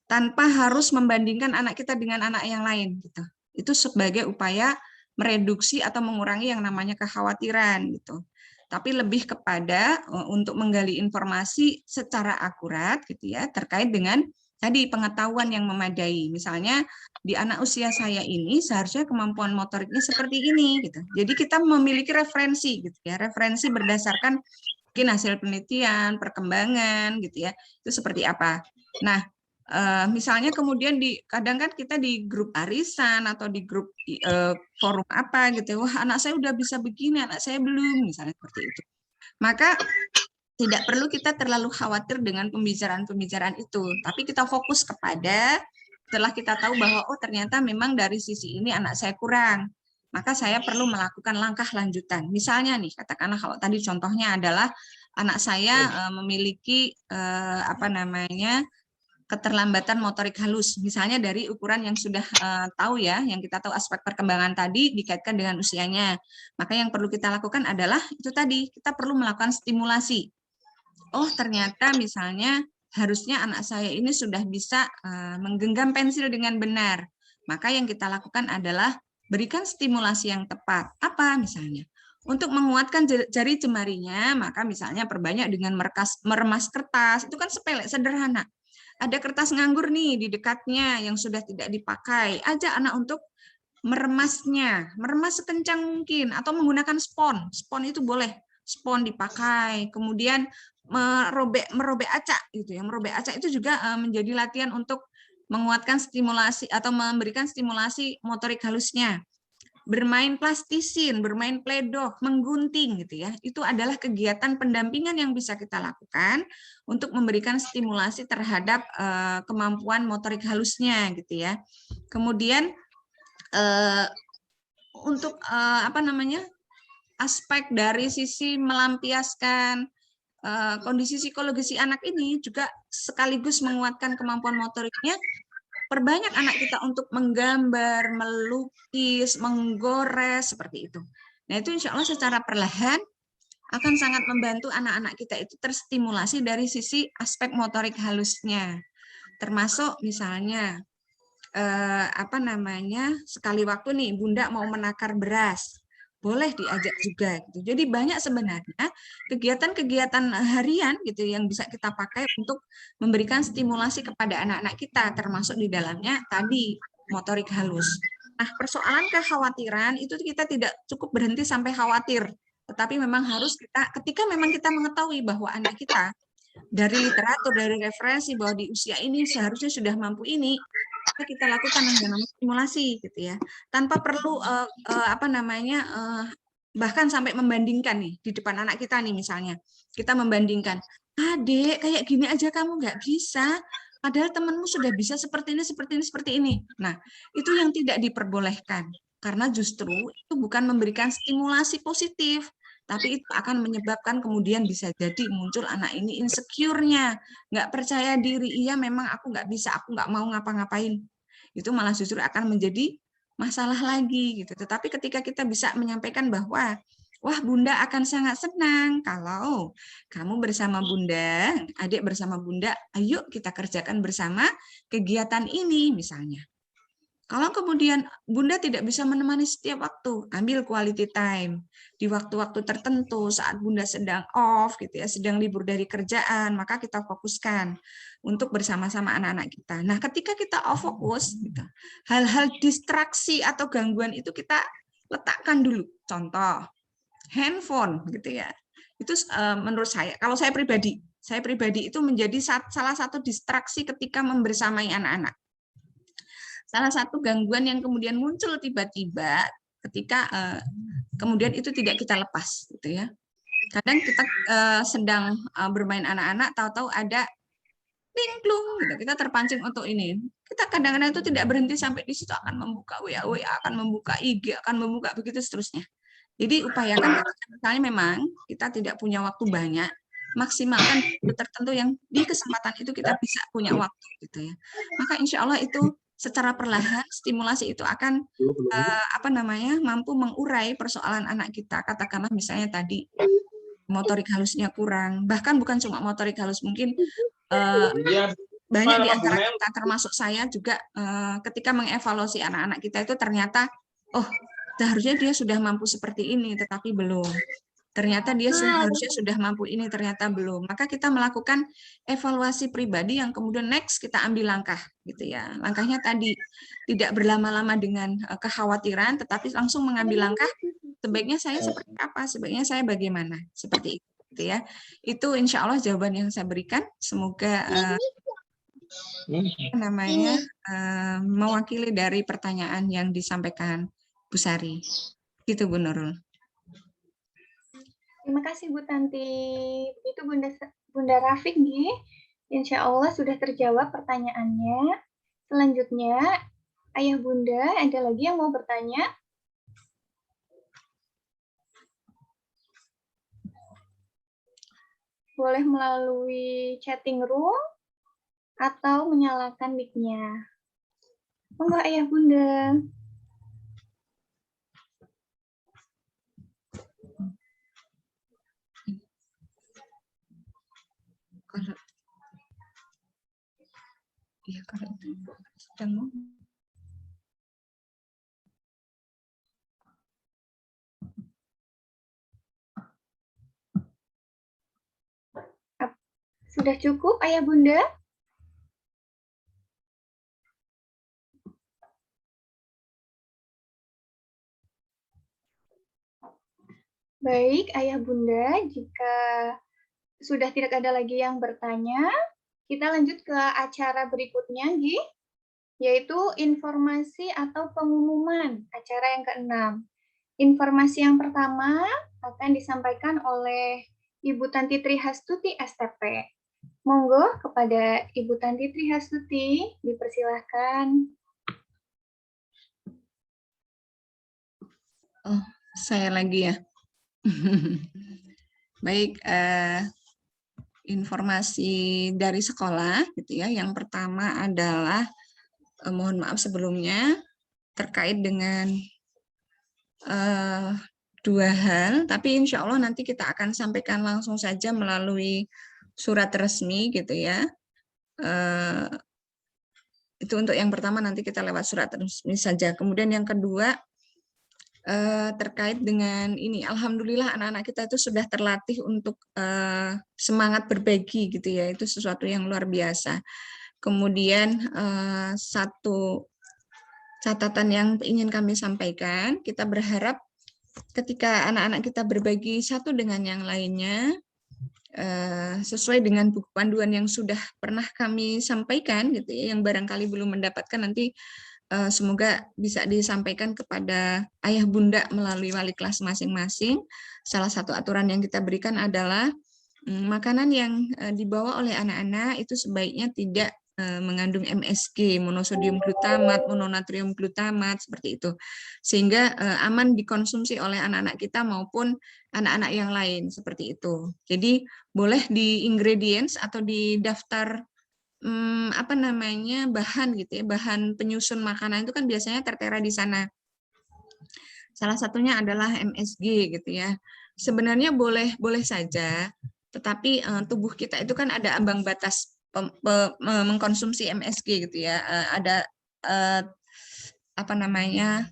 Tanpa harus membandingkan anak kita dengan anak yang lain gitu. Itu sebagai upaya mereduksi atau mengurangi yang namanya kekhawatiran gitu. Tapi lebih kepada untuk menggali informasi secara akurat gitu ya terkait dengan tadi pengetahuan yang memadai. Misalnya di anak usia saya ini seharusnya kemampuan motoriknya seperti ini gitu. Jadi kita memiliki referensi gitu ya, referensi berdasarkan mungkin hasil penelitian, perkembangan gitu ya. Itu seperti apa. Nah, misalnya kemudian kadang kan kita di grup arisan atau di grup forum apa gitu. Wah, anak saya udah bisa begini, anak saya belum, misalnya seperti itu. Maka tidak perlu kita terlalu khawatir dengan pembicaraan-pembicaraan itu, tapi kita fokus kepada setelah kita tahu bahwa oh ternyata memang dari sisi ini anak saya kurang, maka saya perlu melakukan langkah lanjutan. Misalnya nih, katakanlah kalau tadi contohnya adalah anak saya memiliki keterlambatan motorik halus, misalnya dari ukuran yang sudah tahu ya, yang kita tahu aspek perkembangan tadi dikaitkan dengan usianya. Maka yang perlu kita lakukan adalah itu tadi, kita perlu melakukan stimulasi. Oh ternyata misalnya harusnya anak saya ini sudah bisa menggenggam pensil dengan benar. Maka yang kita lakukan adalah berikan stimulasi yang tepat. Apa misalnya? Untuk menguatkan jari jemarinya, maka misalnya perbanyak dengan meremas kertas. Itu kan sepele, sederhana. Ada kertas nganggur nih di dekatnya yang sudah tidak dipakai. Ajak anak untuk meremasnya, meremas sekencang mungkin, atau menggunakan spon. Spon itu boleh, spon dipakai. Kemudian merobek acak gitu ya. Merobek acak itu juga menjadi latihan untuk menguatkan stimulasi atau memberikan stimulasi motorik halusnya. Bermain plastisin, bermain play-doh, menggunting gitu ya. Itu adalah kegiatan pendampingan yang bisa kita lakukan untuk memberikan stimulasi terhadap kemampuan motorik halusnya gitu ya. Kemudian untuk aspek dari sisi melampiaskan kondisi psikologis si anak ini juga sekaligus menguatkan kemampuan motoriknya. Perbanyak anak kita untuk menggambar, melukis, menggores, seperti itu. Nah itu insya Allah secara perlahan akan sangat membantu anak-anak kita itu terstimulasi dari sisi aspek motorik halusnya. Termasuk misalnya, sekali waktu nih Bunda mau menakar beras. Boleh diajak juga gitu. Jadi banyak sebenarnya kegiatan-kegiatan harian gitu yang bisa kita pakai untuk memberikan stimulasi kepada anak-anak kita, termasuk di dalamnya tadi motorik halus. Nah, persoalan kekhawatiran itu kita tidak cukup berhenti sampai khawatir, tetapi memang harus ketika memang kita mengetahui bahwa anak kita dari literatur, dari referensi bahwa di usia ini seharusnya sudah mampu ini, kita lakukan yang namanya stimulasi gitu ya, tanpa perlu bahkan sampai membandingkan nih di depan anak kita nih misalnya kita membandingkan, adik kayak gini aja kamu nggak bisa, padahal temanmu sudah bisa seperti ini. Nah itu yang tidak diperbolehkan karena justru itu bukan memberikan stimulasi positif, tapi itu akan menyebabkan kemudian bisa jadi muncul anak ini insecure-nya, nggak percaya diri, iya memang aku nggak bisa, aku nggak mau ngapa-ngapain. Itu malah justru akan menjadi masalah lagi gitu. Tetapi ketika kita bisa menyampaikan bahwa wah, Bunda akan sangat senang kalau kamu bersama Bunda, adik bersama Bunda, ayo kita kerjakan bersama kegiatan ini misalnya. Kalau kemudian Bunda tidak bisa menemani setiap waktu, ambil quality time di waktu-waktu tertentu saat Bunda sedang off gitu ya, sedang libur dari kerjaan, maka kita fokuskan untuk bersama-sama anak-anak kita. Nah, ketika kita off fokus gitu, hal-hal distraksi atau gangguan itu kita letakkan dulu. Contoh, handphone gitu ya. Itu menurut saya, kalau saya pribadi itu menjadi salah satu distraksi ketika membersamai anak-anak. Salah satu gangguan yang kemudian muncul tiba-tiba ketika kemudian itu tidak kita lepas gitu ya. Kadang kita sedang bermain anak-anak, tahu-tahu ada ting-plung gitu. Kita terpancing untuk ini. Kita kadang-kadang itu tidak berhenti sampai di situ, akan membuka WA, akan membuka IG, akan membuka begitu seterusnya. Jadi upayakan ketika misalnya memang kita tidak punya waktu banyak, maksimalkan tertentu yang di kesempatan itu kita bisa punya waktu gitu ya. Maka insya Allah itu secara perlahan stimulasi itu akan mampu mengurai persoalan anak kita. Katakanlah misalnya tadi motorik halusnya kurang, bahkan bukan cuma motorik halus, mungkin banyak di antara kita termasuk saya juga ketika mengevaluasi anak-anak kita itu ternyata seharusnya dia sudah mampu seperti ini tetapi belum. Ternyata dia harusnya sudah mampu ini, ternyata belum. Maka kita melakukan evaluasi pribadi yang kemudian next kita ambil langkah, gitu ya. Langkahnya tadi tidak berlama-lama dengan kekhawatiran, tetapi langsung mengambil langkah. Sebaiknya saya seperti apa? Sebaiknya saya bagaimana? Seperti itu, gitu ya. Itu insya Allah jawaban yang saya berikan. Semoga mewakili dari pertanyaan yang disampaikan Bu Sari. Gitu Bu Nurul. Terima kasih Bu Tanti. Begitu Bunda Rafiq nih. Insya Allah sudah terjawab pertanyaannya. Selanjutnya, Ayah Bunda, ada lagi yang mau bertanya? Boleh melalui chatting room atau menyalakan mic-nya. Monggo Ayah Bunda. Kalau itu sedang mau. Sudah cukup, Ayah Bunda? Baik, Ayah Bunda, jika sudah tidak ada lagi yang bertanya, kita lanjut ke acara berikutnya, yaitu informasi atau pengumuman acara yang ke-6. Informasi yang pertama akan disampaikan oleh Ibu Tanti Trihastuti STP. Monggo kepada Ibu Tanti Trihastuti, dipersilahkan. Oh, saya lagi ya. Baik, informasi dari sekolah gitu ya. Yang pertama adalah mohon maaf sebelumnya terkait dengan dua hal, tapi insya Allah nanti kita akan sampaikan langsung saja melalui surat resmi gitu ya. Itu untuk yang pertama, nanti kita lewat surat resmi saja. Kemudian yang kedua terkait dengan ini, alhamdulillah anak-anak kita itu sudah terlatih untuk semangat berbagi gitu ya, itu sesuatu yang luar biasa. Kemudian satu catatan yang ingin kami sampaikan, kita berharap ketika anak-anak kita berbagi satu dengan yang lainnya, sesuai dengan buku panduan yang sudah pernah kami sampaikan gitu ya, yang barangkali belum mendapatkan nanti semoga bisa disampaikan kepada ayah bunda melalui wali kelas masing-masing. Salah satu aturan yang kita berikan adalah makanan yang dibawa oleh anak-anak itu sebaiknya tidak mengandung MSG, monosodium glutamat, mononatrium glutamat, seperti itu. Sehingga aman dikonsumsi oleh anak-anak kita maupun anak-anak yang lain, seperti itu. Jadi boleh di ingredients atau di daftar apa namanya bahan gitu ya, bahan penyusun makanan itu kan biasanya tertera di sana. Salah satunya adalah MSG gitu ya. Sebenarnya boleh saja, tetapi tubuh kita itu kan ada ambang batas mengkonsumsi MSG gitu ya. Ada apa namanya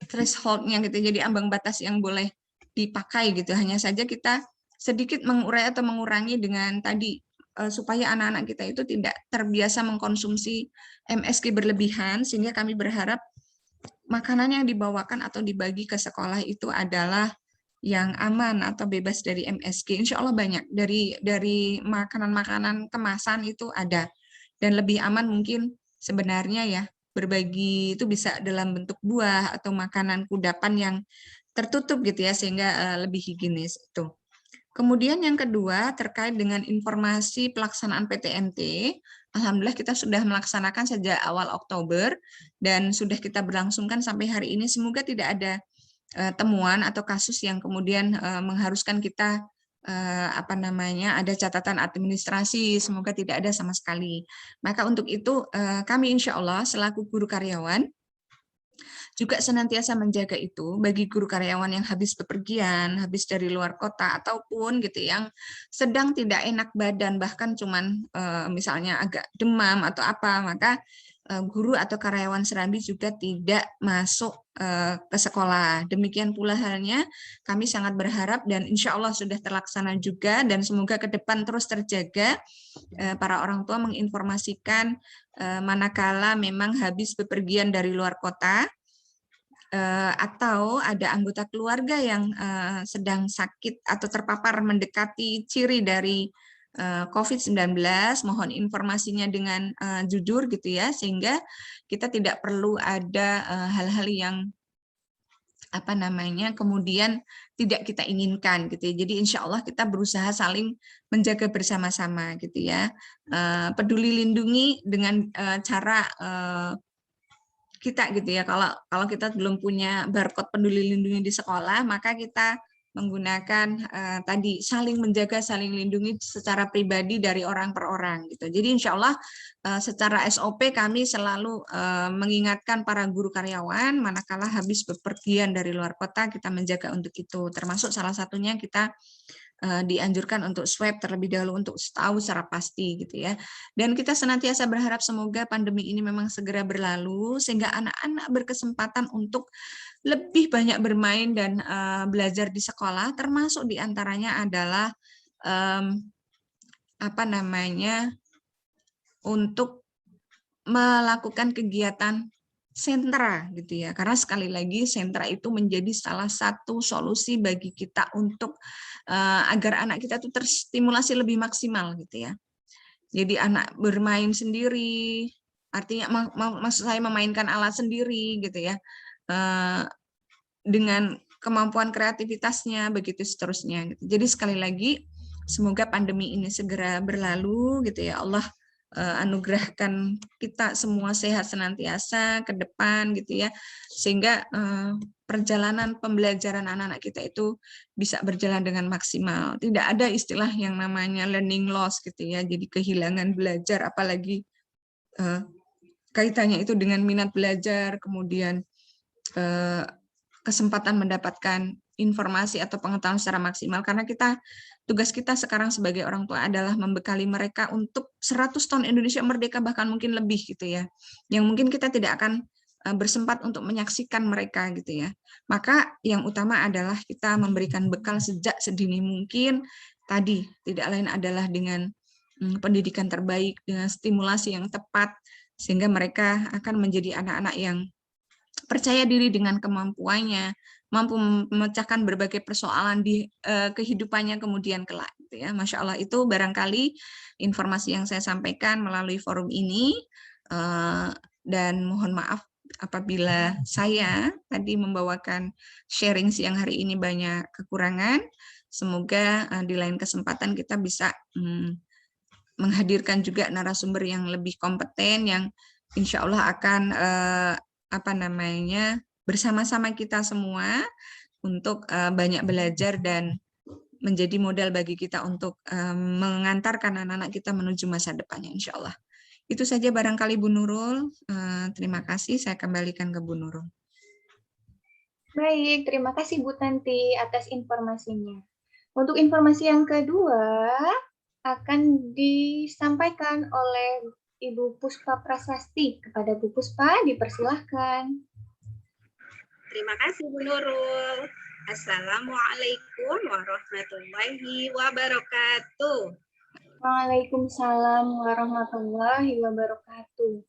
thresholdnya gitu. Jadi ambang batas yang boleh dipakai gitu. Hanya saja kita sedikit mengurai atau mengurangi dengan tadi supaya anak-anak kita itu tidak terbiasa mengkonsumsi MSG berlebihan, sehingga kami berharap makanan yang dibawakan atau dibagi ke sekolah itu adalah yang aman atau bebas dari MSG. Insya Allah banyak dari makanan-makanan kemasan itu ada, dan lebih aman mungkin sebenarnya ya, berbagi itu bisa dalam bentuk buah atau makanan kudapan yang tertutup gitu ya, sehingga lebih higienis itu. Kemudian yang kedua terkait dengan informasi pelaksanaan PTNT, alhamdulillah kita sudah melaksanakan sejak awal Oktober dan sudah kita berlangsungkan sampai hari ini. Semoga tidak ada temuan atau kasus yang kemudian mengharuskan kita apa namanya ada catatan administrasi, semoga tidak ada sama sekali. Maka untuk itu kami insya Allah selaku guru karyawan juga senantiasa menjaga itu bagi guru karyawan yang habis bepergian, habis dari luar kota, ataupun gitu yang sedang tidak enak badan, bahkan cuman misalnya agak demam atau apa, maka guru atau karyawan Serambi juga tidak masuk ke sekolah. Demikian pula halnya kami sangat berharap dan insya Allah sudah terlaksana juga, dan semoga ke depan terus terjaga para orang tua menginformasikan manakala memang habis bepergian dari luar kota, atau ada anggota keluarga yang sedang sakit atau terpapar mendekati ciri dari COVID-19, mohon informasinya dengan jujur gitu ya, sehingga kita tidak perlu ada hal-hal yang apa namanya kemudian tidak kita inginkan gitu ya. Jadi insya Allah kita berusaha saling menjaga bersama-sama gitu ya. Peduli lindungi dengan cara kita gitu ya, kalau kita belum punya barcode peduli lindungi di sekolah, maka kita menggunakan tadi saling menjaga, saling lindungi secara pribadi dari orang per orang gitu. Jadi insya Allah secara SOP kami selalu mengingatkan para guru karyawan manakala habis bepergian dari luar kota kita menjaga untuk itu, termasuk salah satunya kita dianjurkan untuk swab terlebih dahulu untuk tahu secara pasti gitu ya. Dan kita senantiasa berharap semoga pandemi ini memang segera berlalu sehingga anak-anak berkesempatan untuk lebih banyak bermain dan belajar di sekolah, termasuk diantaranya adalah apa namanya untuk melakukan kegiatan sentra gitu ya, karena sekali lagi sentra itu menjadi salah satu solusi bagi kita untuk agar anak kita itu terstimulasi lebih maksimal gitu ya. Jadi anak bermain sendiri, artinya maksud saya memainkan alat sendiri gitu ya, dengan kemampuan kreativitasnya begitu seterusnya. Gitu. Jadi sekali lagi semoga pandemi ini segera berlalu gitu ya, Allah anugerahkan kita semua sehat senantiasa ke depan gitu ya, sehingga perjalanan pembelajaran anak-anak kita itu bisa berjalan dengan maksimal. Tidak ada istilah yang namanya learning loss gitu ya, jadi kehilangan belajar, apalagi kaitannya itu dengan minat belajar, kemudian kesempatan mendapatkan informasi atau pengetahuan secara maksimal, karena tugas kita sekarang sebagai orang tua adalah membekali mereka untuk 100 tahun Indonesia merdeka, bahkan mungkin lebih gitu ya, yang mungkin kita tidak akan bersempat untuk menyaksikan mereka gitu ya. Maka yang utama adalah kita memberikan bekal sejak sedini mungkin, tadi tidak lain adalah dengan pendidikan terbaik, dengan stimulasi yang tepat, sehingga mereka akan menjadi anak-anak yang percaya diri dengan kemampuannya, mampu memecahkan berbagai persoalan di kehidupannya kemudian kelak. Gitu ya. Masya Allah, itu barangkali informasi yang saya sampaikan melalui forum ini, dan mohon maaf apabila saya tadi membawakan sharing siang hari ini banyak kekurangan. Semoga di lain kesempatan kita bisa menghadirkan juga narasumber yang lebih kompeten, yang insya Allah akan apa namanya bersama-sama kita semua untuk banyak belajar dan menjadi modal bagi kita untuk mengantarkan anak-anak kita menuju masa depannya, insya Allah. Itu saja barangkali Bu Nurul. Terima kasih, saya kembalikan ke Bu Nurul. Baik, terima kasih Bu Tanti atas informasinya. Untuk informasi yang kedua akan disampaikan oleh Ibu Puspa Prasasti. Kepada Bu Puspa, dipersilahkan. Terima kasih Bu Nurul. Assalamualaikum warahmatullahi wabarakatuh. Waalaikumsalam warahmatullahi wabarakatuh.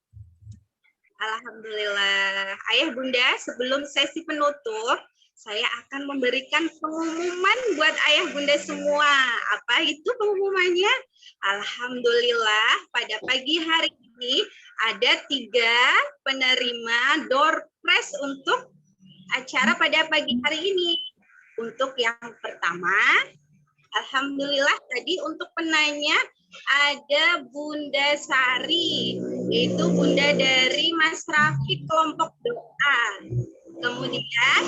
Alhamdulillah. Ayah Bunda, sebelum sesi penutup, saya akan memberikan pengumuman buat ayah bunda semua. Apa itu pengumumannya? Alhamdulillah, pada pagi hari ini ada 3 penerima door prize untuk acara pada pagi hari ini. Untuk yang pertama, alhamdulillah tadi untuk penanya ada Bunda Sari, yaitu bunda dari Mas Rafiq kelompok doa. Kemudian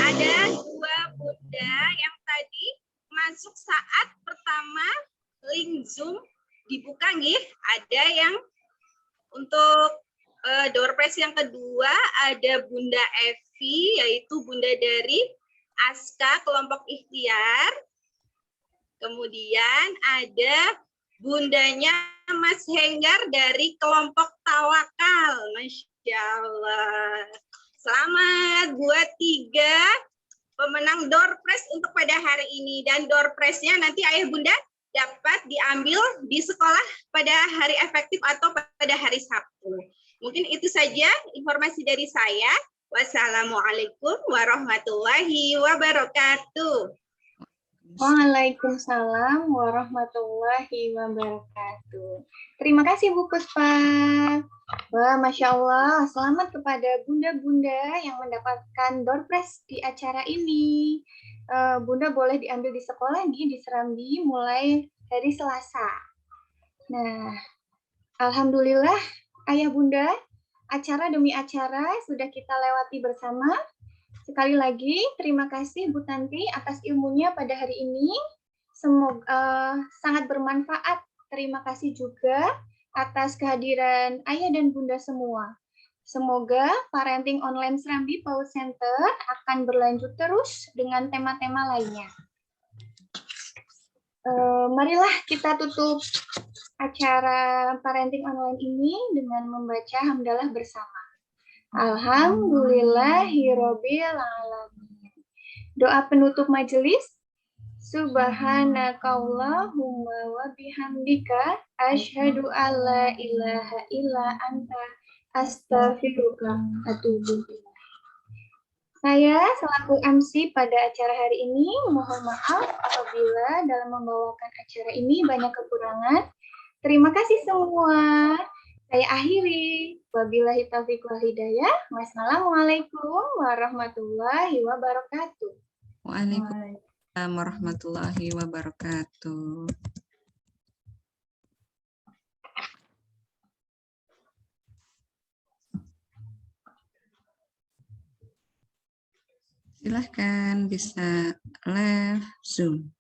ada 2 bunda yang tadi masuk saat pertama link Zoom dibuka nggih. Ada yang untuk door prize yang kedua ada Bunda Evi, yaitu bunda dari Aska kelompok ikhtiar. Kemudian ada bundanya Mas Henggar dari kelompok tawakal. Masya Allah. Selamat buat 3 pemenang door prize untuk pada hari ini. Dan door prize-nya nanti ayah bunda dapat diambil di sekolah pada hari efektif atau pada hari Sabtu. Mungkin itu saja informasi dari saya. Wassalamualaikum warahmatullahi wabarakatuh. Waalaikumsalam warahmatullahi wabarakatuh. Terima kasih Bu Puspa. Wah, Masya Allah, selamat kepada bunda-bunda yang mendapatkan door prize di acara ini. Bunda boleh diambil di sekolah nih, di Serambi, mulai dari Selasa. Nah, alhamdulillah, ayah bunda, acara demi acara sudah kita lewati bersama. Sekali lagi, terima kasih Bu Tanti atas ilmunya pada hari ini. Semoga sangat bermanfaat. Terima kasih juga atas kehadiran ayah dan bunda semua. Semoga parenting online Serambi PAUD Center akan berlanjut terus dengan tema-tema lainnya. Marilah kita tutup acara parenting online ini dengan membaca hamdalah bersama. Alhamdulillahirabbil alamin. Doa penutup majelis. Subhanakallahumma wa bihamdika asyhadu alla ilaha illa anta astaghfiruka wa atubu ilaik. Saya selaku MC pada acara hari ini mohon maaf apabila dalam membawakan acara ini banyak kekurangan. Terima kasih semua. Saya akhiri. Wabillahi taufiq wal hidayah. Wassalamualaikum warahmatullahi wabarakatuh. Waalaikumsalam warahmatullahi wabarakatuh. Silahkan bisa live Zoom.